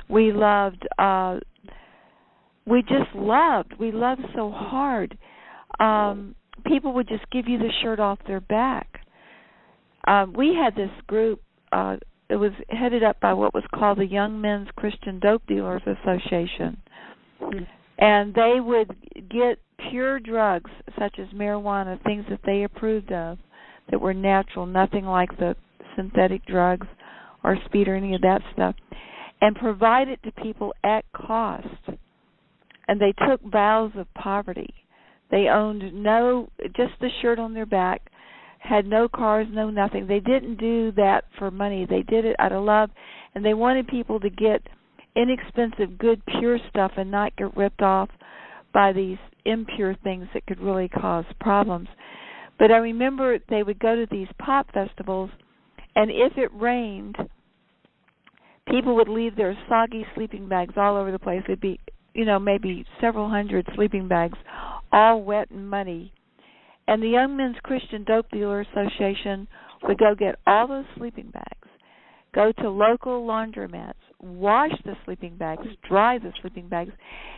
We loved, we just loved. We loved so hard. People would just give you the shirt off their back. We had this group, it was headed up by what was called the Young Men's Christian Dope Dealers Association. And they would get pure drugs, such as marijuana, things that they approved of, that were natural, nothing like the synthetic drugs or speed or any of that stuff, and provide it to people at cost. And they took vows of poverty. They owned just the shirt on their back, had no cars, no nothing. They didn't do that for money. They did it out of love, and they wanted people to get inexpensive, good, pure stuff and not get ripped off by these impure things that could really cause problems. But I remember they would go to these pop festivals, and if it rained, people would leave their soggy sleeping bags all over the place. It'd be, maybe several hundred sleeping bags, all wet and muddy. And the Young Men's Christian Dope Dealer Association would go get all those sleeping bags, go to local laundromats, wash the sleeping bags, dry the sleeping bags,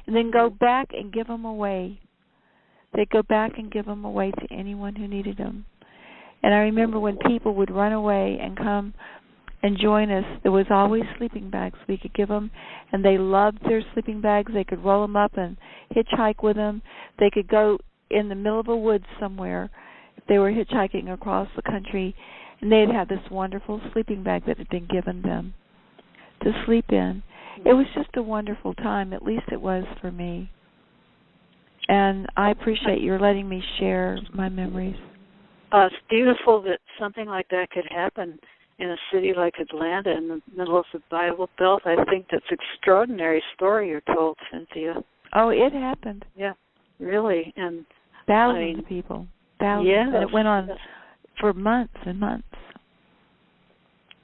and then go back and give them away. They'd go back and give them away to anyone who needed them. And I remember when people would run away and come and join us, there was always sleeping bags we could give them, and they loved their sleeping bags. They could roll them up and hitchhike with them. They could go in the middle of a woods somewhere if they were hitchhiking across the country, and they'd have this wonderful sleeping bag that had been given them to sleep in. It was just a wonderful time. At least it was for me. And I appreciate your letting me share my memories. It's beautiful that something like that could happen in a city like Atlanta in the middle of the Bible Belt. I think that's an extraordinary story you're told, Cynthia. Oh, it happened. Yeah, really. And thousands of people. Thousands. Yes. And it went on for months and months.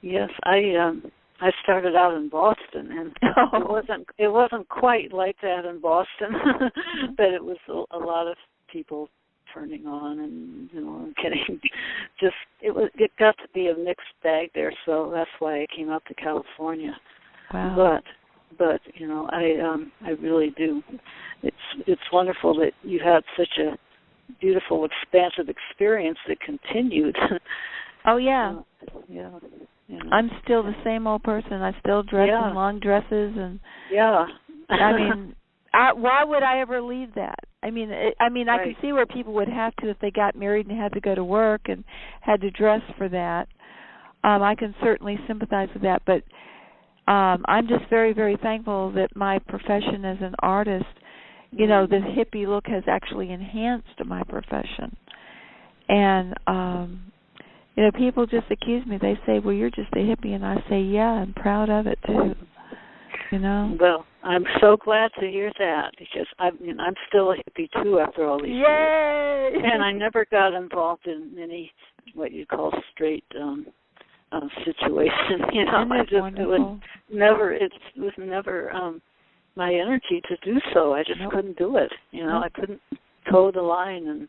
Yes, I started out in Boston, and it wasn't quite like that in Boston, but it was a lot of people turning on and getting it got to be a mixed bag there, so that's why I came out to California. Wow. But I really do. It's wonderful that you had such a beautiful, expansive experience that continued. Oh yeah. Yeah. I'm still the same old person. I still dress in long dresses and I mean, why would I ever leave that? I mean, right. I can see where people would have to if they got married and had to go to work and had to dress for that. I can certainly sympathize with that, but I'm just very, very thankful that my profession as an artist, the hippie look has actually enhanced my profession. And people just accuse me. They say, well, you're just a hippie. And I say, yeah, I'm proud of it, too. Well, I'm so glad to hear that, because I'm still a hippie, too, after all these years. And I never got involved in any what you call straight situation. It was never my energy to do so. I just couldn't do it. I couldn't toe the line and,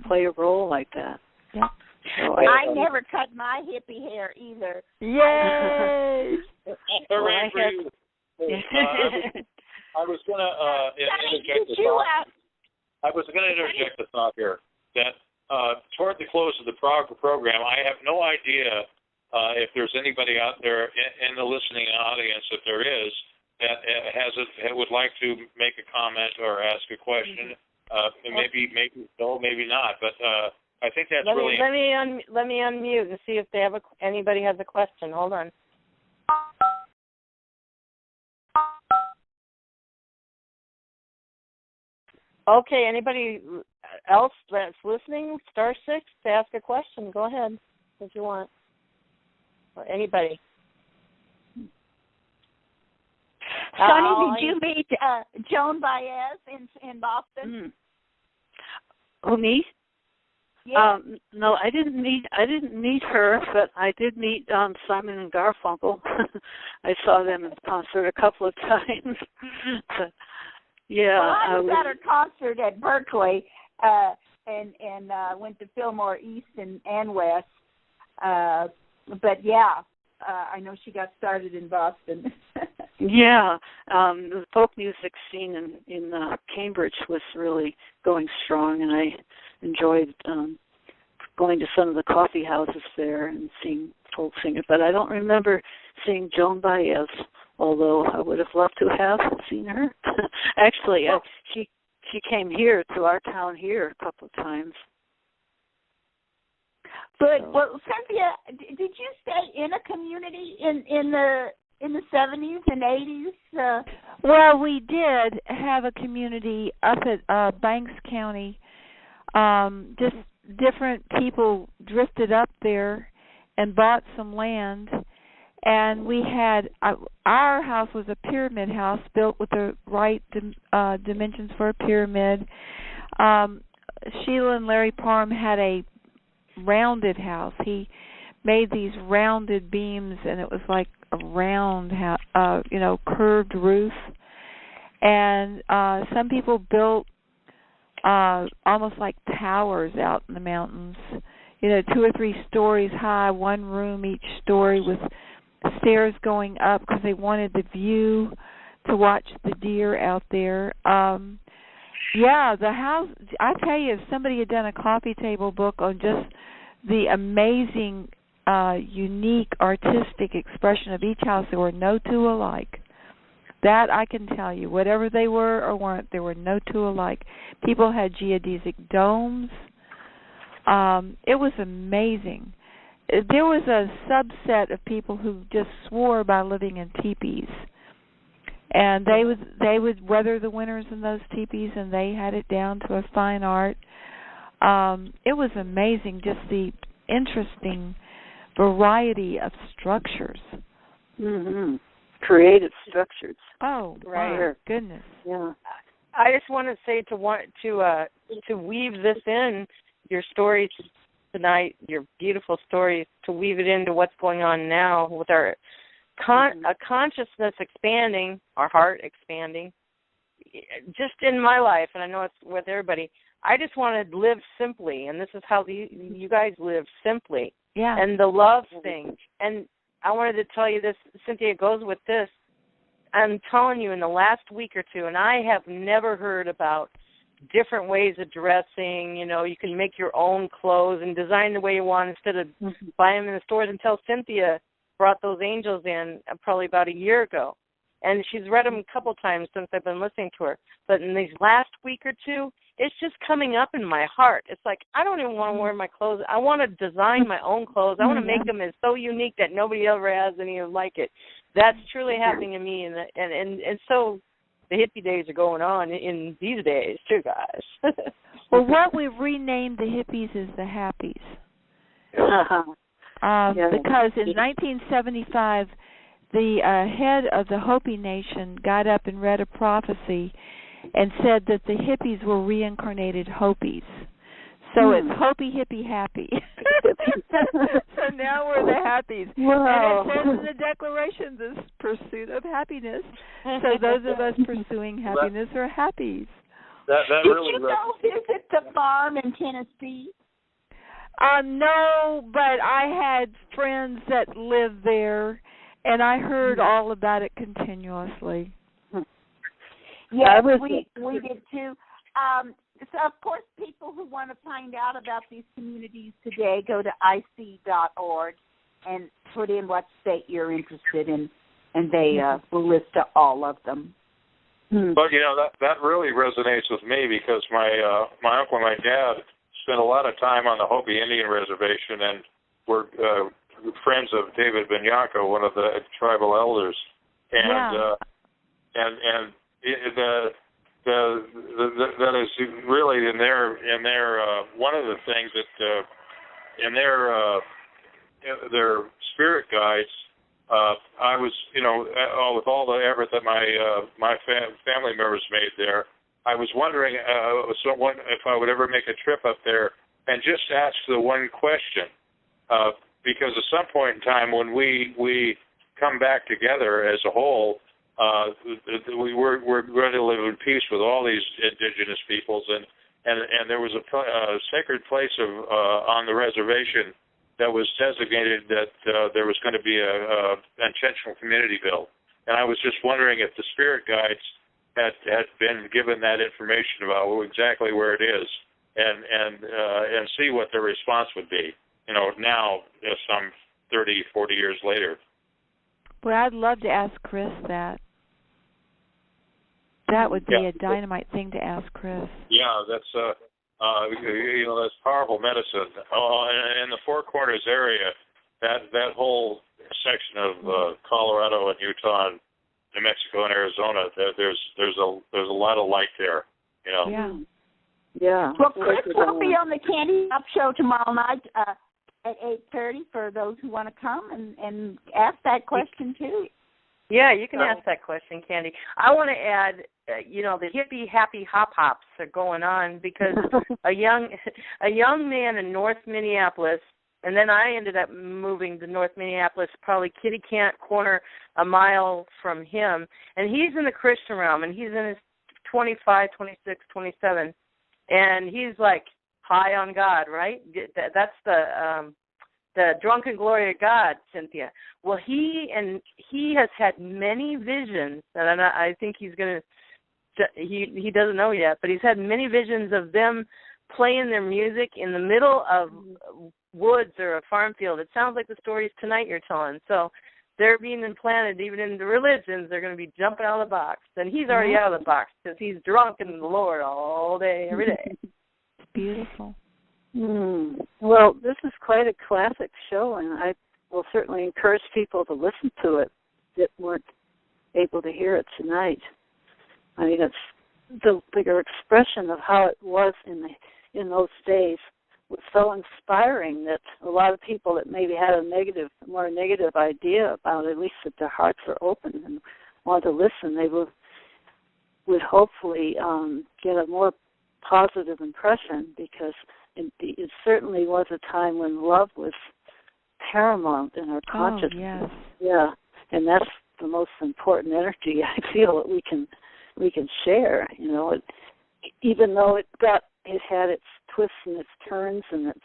play a role like that. Yeah. So I never cut my hippie hair either. Yay! I was going to interject. I was going to interject the close of the program, I have no idea if there's anybody out there in the listening audience, if there is, that would like to make a comment or ask a question. Maybe no, maybe not. But I think that's let me unmute and see if they have anybody has a question. Hold on. Okay, anybody else that's listening, *6 to ask a question. Go ahead if you want. Or anybody. Sonny, did you meet Joan Baez in Boston? Who, me? Yeah. No, I didn't meet her, but I did meet Simon and Garfunkel. I saw them in concert a couple of times. Yeah. Well, I was at her concert at Berkeley, and went to Fillmore East and West. But yeah, I know she got started in Boston. Yeah, the folk music scene in Cambridge was really going strong, and I enjoyed going to some of the coffee houses there and seeing folk singers. But I don't remember seeing Joan Baez, although I would have loved to have seen her. Actually, she came here to our town here a couple of times. But well, Cynthia, did you stay in a community in the 70s and 80s? Well, we did have a community up at Banks County. Just different people drifted up there and bought some land, and we had our house was a pyramid house built with the right dimensions for a pyramid. Sheila and Larry Parham had a rounded house. He made these rounded beams, and it was like a round, curved roof. And some people built almost like towers out in the mountains, 2 or 3 stories high, one room each story with stairs going up because they wanted the view to watch the deer out there. Yeah, the house, I tell you, if somebody had done a coffee table book on just the amazing, unique, artistic expression of each house, there were no two alike. That I can tell you. Whatever they were or weren't, there were no two alike. People had geodesic domes. It was amazing. There was a subset of people who just swore by living in teepees. And they would weather the winters in those teepees, and they had it down to a fine art. It was amazing, just the interesting variety of structures. Mm-hmm. Creative structures. Oh, right. My goodness. Yeah. I just want to say to weave this in, your stories tonight, your beautiful stories, to weave it into what's going on now with our a consciousness expanding, our heart expanding. Just in my life, and I know it's with everybody, I just want to live simply, and this is how you guys live simply. Yeah. And the love thing. And I wanted to tell you this, Cynthia, goes with this. I'm telling you, in the last week or two, and I have never heard about different ways of dressing. You can make your own clothes and design the way you want instead of buying them in the stores, until Cynthia brought those angels in probably about a year ago. And she's read them a couple times since I've been listening to her. But in these last week or two, it's just coming up in my heart. It's like, I don't even want to wear my clothes. I want to design my own clothes. I want to make them as so unique that nobody ever has any like it. That's truly happening to me. And so the hippie days are going on in these days, too, guys. Well, what we've renamed the hippies is the happies. Because in 1975, the head of the Hopi Nation got up and read a prophecy and said that the hippies were reincarnated Hopis. So it's Hopi, hippie, happy. So now we're the happies. Wow. And it says in the declaration, this pursuit of happiness. So those of us pursuing happiness are happies. That Did really you go visit the farm in Tennessee? No, but I had friends that lived there, and I heard all about it continuously. Yeah, we did too. So, of course, people who want to find out about these communities today, go to ic.org and put in what state you're interested in, and they will list all of them. But, that really resonates with me because my uncle and my dad spent a lot of time on the Hopi Indian Reservation and were friends of David Binyako, one of the tribal elders. And that is really in their one of the things that in their spirit guides. I was, with all the effort that my family members made there, I was wondering if I would ever make a trip up there and just ask the one question, because at some point in time when we come back together as a whole, we're going to live in peace with all these indigenous peoples, and there was a sacred place on the reservation that was designated that there was going to be an intentional community built. And I was just wondering if the spirit guides had been given that information about exactly where it is, and see what their response would be. Now some 30, 40 years later. Well, I'd love to ask Chris that. That would be a dynamite thing to ask Chris. Yeah, that's that's powerful medicine. In the Four Corners area, that whole section of Colorado and Utah and New Mexico and Arizona, there's a lot of light there. Yeah. Well, Chris will be on the Candy Up Show tomorrow night at 8:30 for those who want to come and ask that question too. Yeah, you can ask that question, Candy. I want to add, the hippie happy hop hops are going on because a young man in North Minneapolis, and then I ended up moving to North Minneapolis, probably kitty cat corner a mile from him, and he's in the Christian realm, and he's in his 25, 26, 27, and he's like high on God, right? That's the drunken glory of God, Cynthia. Well, he has had many visions, and I think he's going to, he doesn't know yet, but he's had many visions of them playing their music in the middle of woods or a farm field. It sounds like the stories tonight you're telling. So they're being implanted even in the religions. They're going to be jumping out of the box. And he's already out of the box because he's drunk in the Lord all day, every day. It's beautiful. Well, this is quite a classic show, and I will certainly encourage people to listen to it that weren't able to hear it tonight. I mean, it's the bigger expression of how it was in those days was so inspiring that a lot of people that maybe had a more negative idea about it, at least that their hearts are open and want to listen, they would hopefully get a more positive impression, because it certainly was a time when love was paramount in our consciousness. Yes. Yeah, and that's the most important energy I feel that we can share. Even though it had its twists and its turns, and its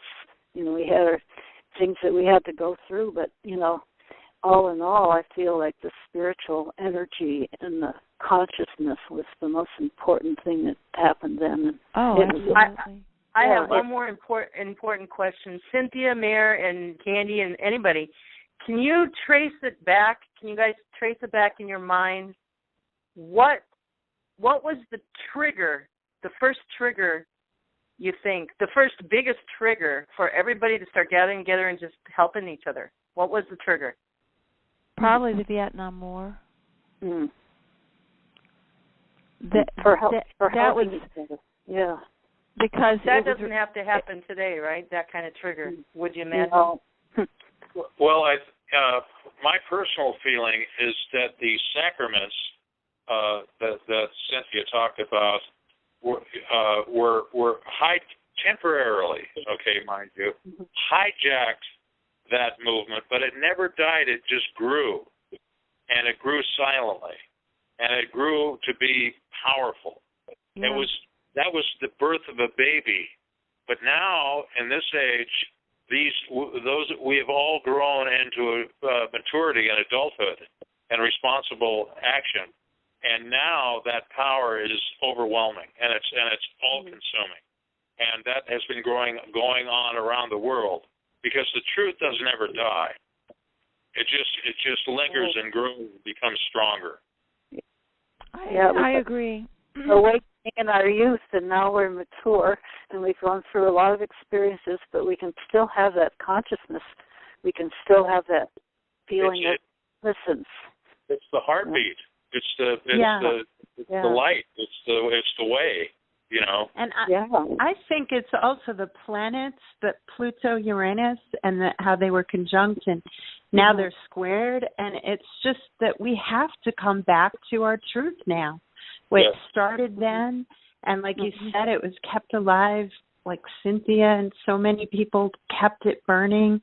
we had our things that we had to go through, but all in all, I feel like the spiritual energy and the consciousness was the most important thing that happened then. Absolutely. I have one more important question. Cynthia, Mayor, and Candy, and anybody, can you trace it back? Can you guys trace it back in your mind? What was the trigger, the first trigger, you think, the first biggest trigger for everybody to start gathering together and just helping each other? What was the trigger? Probably the Vietnam War. For helping each other. Yeah. Because that doesn't have to happen today, right? That kind of trigger, would you imagine? No. Well, my personal feeling is that the sacraments that Cynthia talked about were temporarily, mind you, hijacked that movement, but it never died. It just grew, and it grew silently, and it grew to be powerful. Yeah. That was the birth of a baby, but now in this age, those we have all grown into maturity and adulthood and responsible action, And now that power is overwhelming, and it's all-consuming, and that has been going on around the world because the truth doesn't ever die. It just lingers and grows and becomes stronger. I agree. Awakening in our youth, and now we're mature, and we've gone through a lot of experiences, but we can still have that consciousness. We can still have that feeling that listens. It's the heartbeat. It's the light. It's the way, you know. And I think it's also the planets, that Pluto, Uranus, and how they were conjunct, and now they're squared. And it's just that we have to come back to our truth now. It started then, and like you said, it was kept alive, like Cynthia and so many people kept it burning.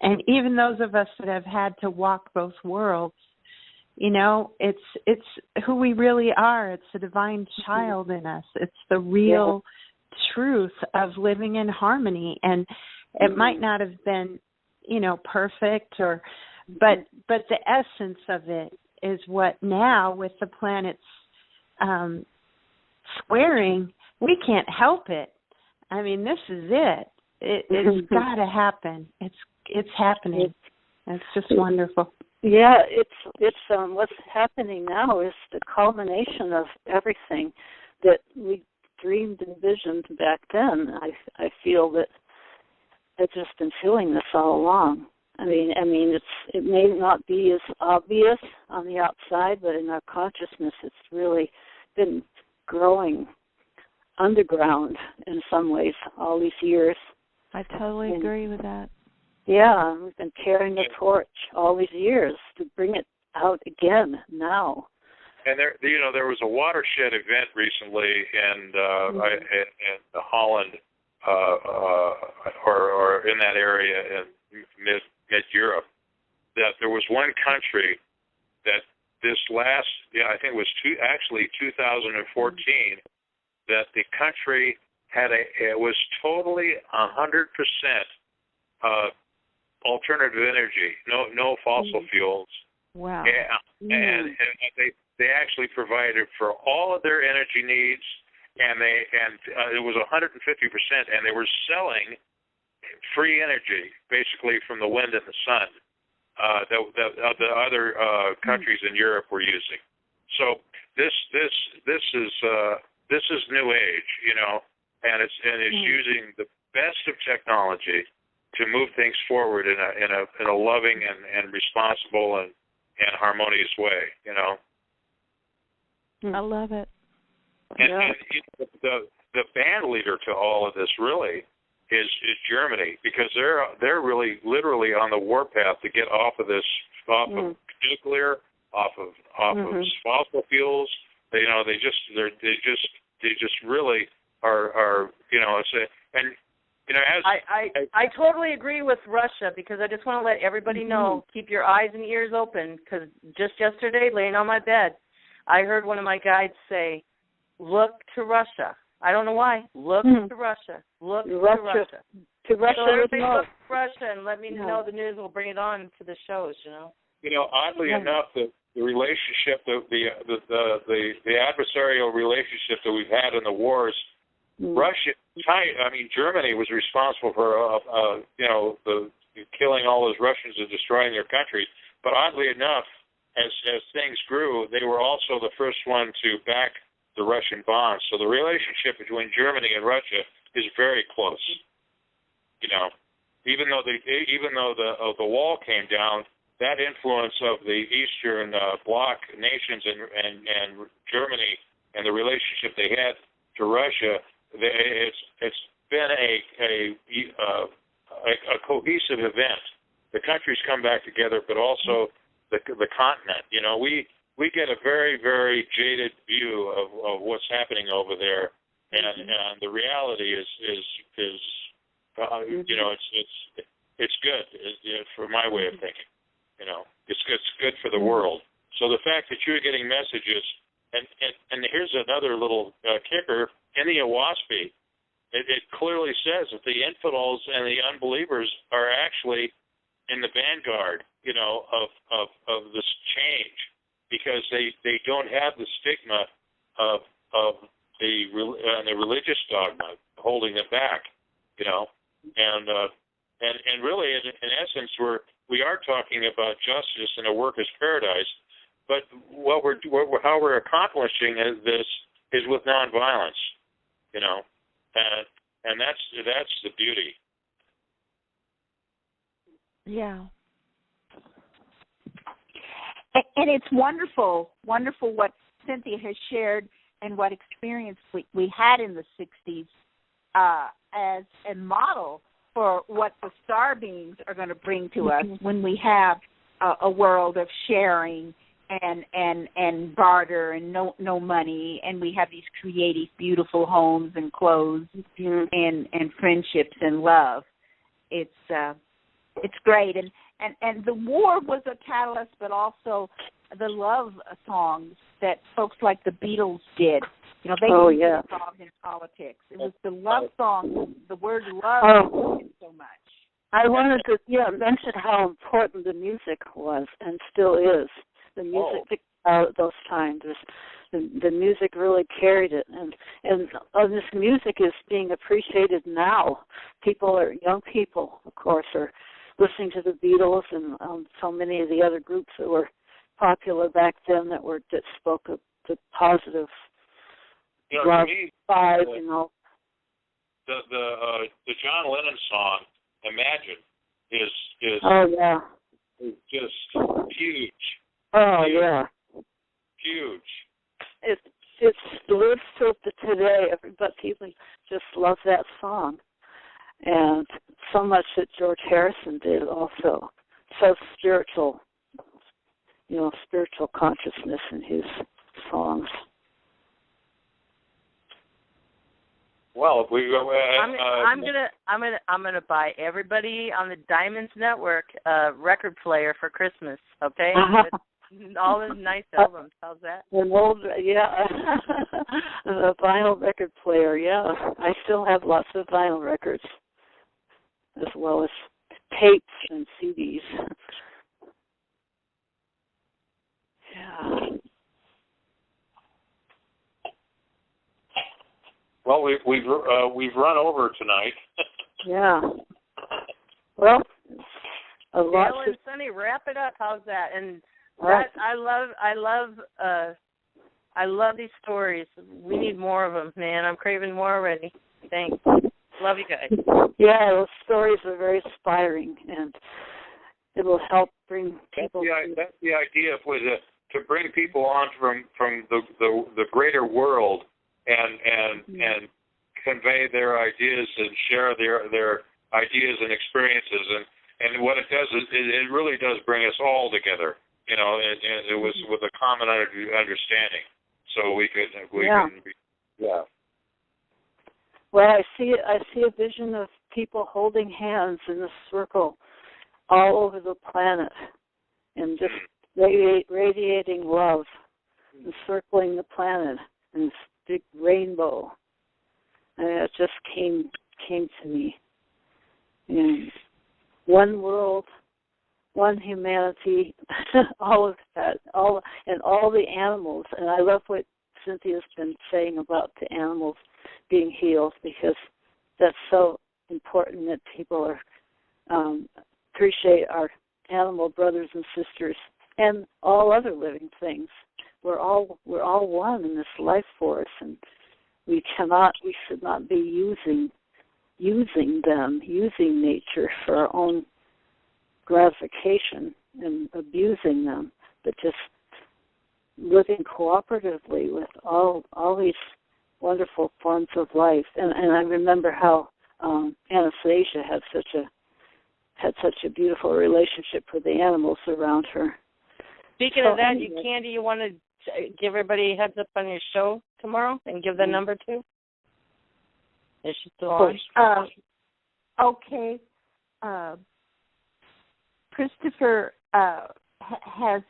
And even those of us that have had to walk both worlds, you know, it's who we really are. It's the divine child in us. It's the real truth of living in harmony. And it might not have been, you know, perfect, but the essence of it is what now, with the planets squaring, we can't help it. I mean, this is it. It's got to happen. It's happening. It's just wonderful. Yeah, it's what's happening now is the culmination of everything that we dreamed and visioned back then. I feel that I've just been feeling this all along. I mean, it may not be as obvious on the outside, but in our consciousness, it's really been growing underground in some ways all these years. I totally agree with that. Yeah, we've been carrying the torch all these years to bring it out again now. And there was a watershed event recently in Holland, or in that area in mid Europe, that there was one country that this last, I think it was 2014, that the country it was totally 100% alternative energy, no fossil fuels. Wow. Yeah, and they actually provided for all of their energy needs, and it was 150%, and they were selling free energy basically from the wind and the sun that the other countries in Europe were using. So this is new age, you know, and it's using the best of technology to move things forward in a loving and responsible and harmonious way, you know. I love it. And the band leader to all of this really is Germany, because they're really literally on the warpath to get off of nuclear, off of fossil fuels. They just really are you know, I totally agree with Russia, because I just want to let everybody know, keep your eyes and ears open, because just yesterday, laying on my bed, I heard one of my guides say, look to Russia. I don't know why. Look to Russia. Look to Russia. To Russia. So everybody look to Russia and let me know the news. We'll bring it on to the shows, you know. You know, oddly enough, the relationship, the adversarial relationship that we've had in the wars, Germany was responsible for, the killing all those Russians and destroying their country. But oddly enough, as things grew, they were also the first one to back the Russian bonds. So the relationship between Germany and Russia is very close. You know, even though the wall came down, that influence of the Eastern Bloc nations and Germany and the relationship they had to Russia, it's been a cohesive event. The countries come back together, but also the continent. You know, we get a very, very jaded view of what's happening over there, and the reality is you know, it's good for my way of thinking. You know, it's good for the world. So the fact that you're getting messages, and here's another little kicker in the Owaspy, it clearly says that the infidels and the unbelievers are actually in the vanguard, you know, of this change. because they don't have the stigma of the religious dogma holding them back, you know, and really in essence we are talking about justice and a workers' paradise, but how we're accomplishing this is with nonviolence, you know, and that's the beauty. Yeah. And it's wonderful what Cynthia has shared and what experience we had in the 60s as a model for what the star beings are going to bring to us when we have a world of sharing and barter and no money, and we have these creative, beautiful homes and clothes and friendships and love. It's great, and the war was a catalyst, but also the love songs that folks like the Beatles did. You know, they were involved in politics. It was the love song. The word love so much. I wanted to mention how important the music was and still is. The music those times, the music really carried it, and this music is being appreciated now. Young people, of course, are listening to the Beatles and so many of the other groups that were popular back then that spoke of the positive love vibe, you know. The John Lennon song "Imagine" is just huge. Oh yeah, huge. It lives till today. People just love that song, and so much that George Harrison did also. So spiritual, you know, spiritual consciousness in his songs. Well, I'm gonna buy everybody on the Diamonds Network a record player for Christmas. Okay. All those nice albums. How's that? An old, a vinyl record player. Yeah, I still have lots of vinyl records, as well as tapes and CDs. Yeah. Well, we've run over tonight. Yeah. Well, a lot. Dale and Sonny, wrap it up. How's that? And that, I love these stories. We need more of them, man. I'm craving more already. Thanks. Love you guys. Yeah, those stories are very inspiring, and it will help bring people. That's the idea, to bring people on from the greater world and convey their ideas and share their ideas and experiences, and what it does is it really does bring us all together. You know, and it was with a common understanding, so we can be. Well, I see a vision of people holding hands in a circle all over the planet, and just radiating love, encircling the planet in this big rainbow. And it just came to me. And one world, one humanity, all of that, all the animals. And I love what Cynthia's been saying about the animals being healed, because that's so important that people appreciate our animal brothers and sisters and all other living things. We're all one in this life force, and we should not be using nature for our own gratification and abusing them, but just living cooperatively with all these wonderful forms of life. And I remember how Anastasia had such a beautiful relationship with the animals around her. Speaking of that, Candy, you want to give everybody a heads up on your show tomorrow and give the number too? Is she still on? Okay. Christopher has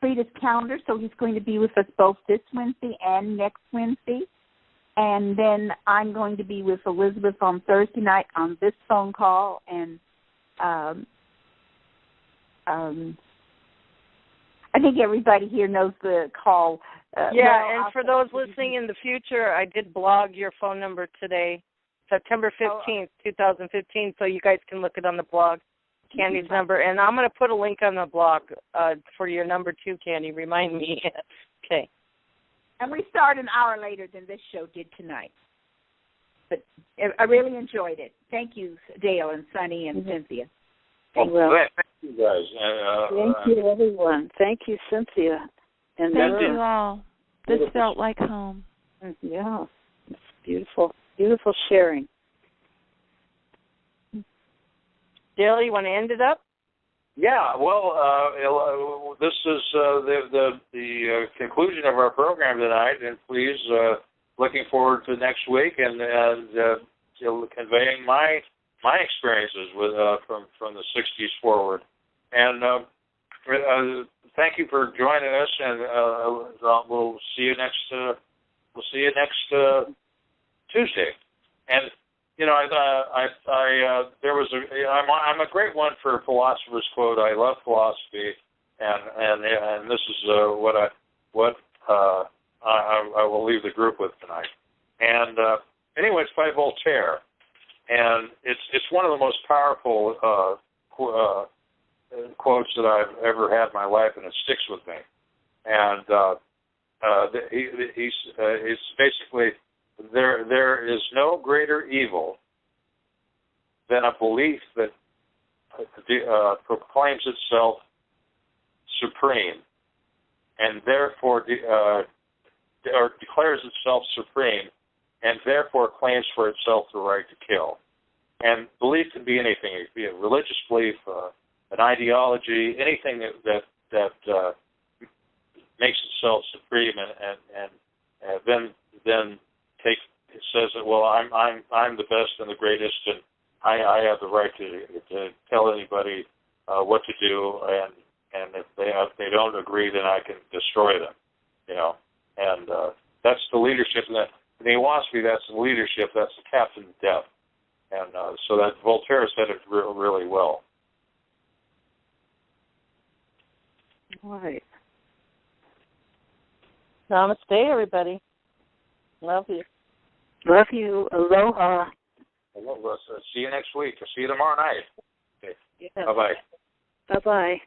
freed his calendar, so he's going to be with us both this Wednesday and next Wednesday. And then I'm going to be with Elizabeth on Thursday night on this phone call, and think everybody here knows the call. And for those listening in the future, I did blog your phone number today, September 15th, 2015, so you guys can look it on the blog, Candy's number. And I'm going to put a link on the blog for your number too, Candy. Remind me. Okay. And we start an hour later than this show did tonight. But I really enjoyed it. Thank you, Dale and Sunny and Cynthia. Thank you guys. Thank you, everyone. Thank you, Cynthia. And thank you all. This felt like home. Yeah, it's beautiful. Beautiful sharing. Dale, you want to end it up? Yeah, well, this is the conclusion of our program tonight, and please, looking forward to next week and conveying my experiences with from the 60s forward. And thank you for joining us, and we'll see you next Tuesday. And you know, I'm a great one for a philosopher's quote. I love philosophy, and this is what I will leave the group with tonight. And anyway, it's by Voltaire, and it's one of the most powerful quotes that I've ever had in my life, and it sticks with me. And he's basically, there is no greater evil than a belief that proclaims itself supreme, and therefore or declares itself supreme, and therefore claims for itself the right to kill. And belief can be anything. It can be a religious belief, an ideology, anything that makes itself supreme, and then says that, well, I'm the best and the greatest, and I have the right to tell anybody what to do, and if they don't agree, then I can destroy them, you know. And that's the leadership. In the philosophy, that's the leadership. That's the captain of death. And so that Voltaire said it really well. All right. Namaste, everybody. Love you. Love you. Aloha. See you next week. See you tomorrow night. Okay. Yeah. Bye-bye. Bye-bye.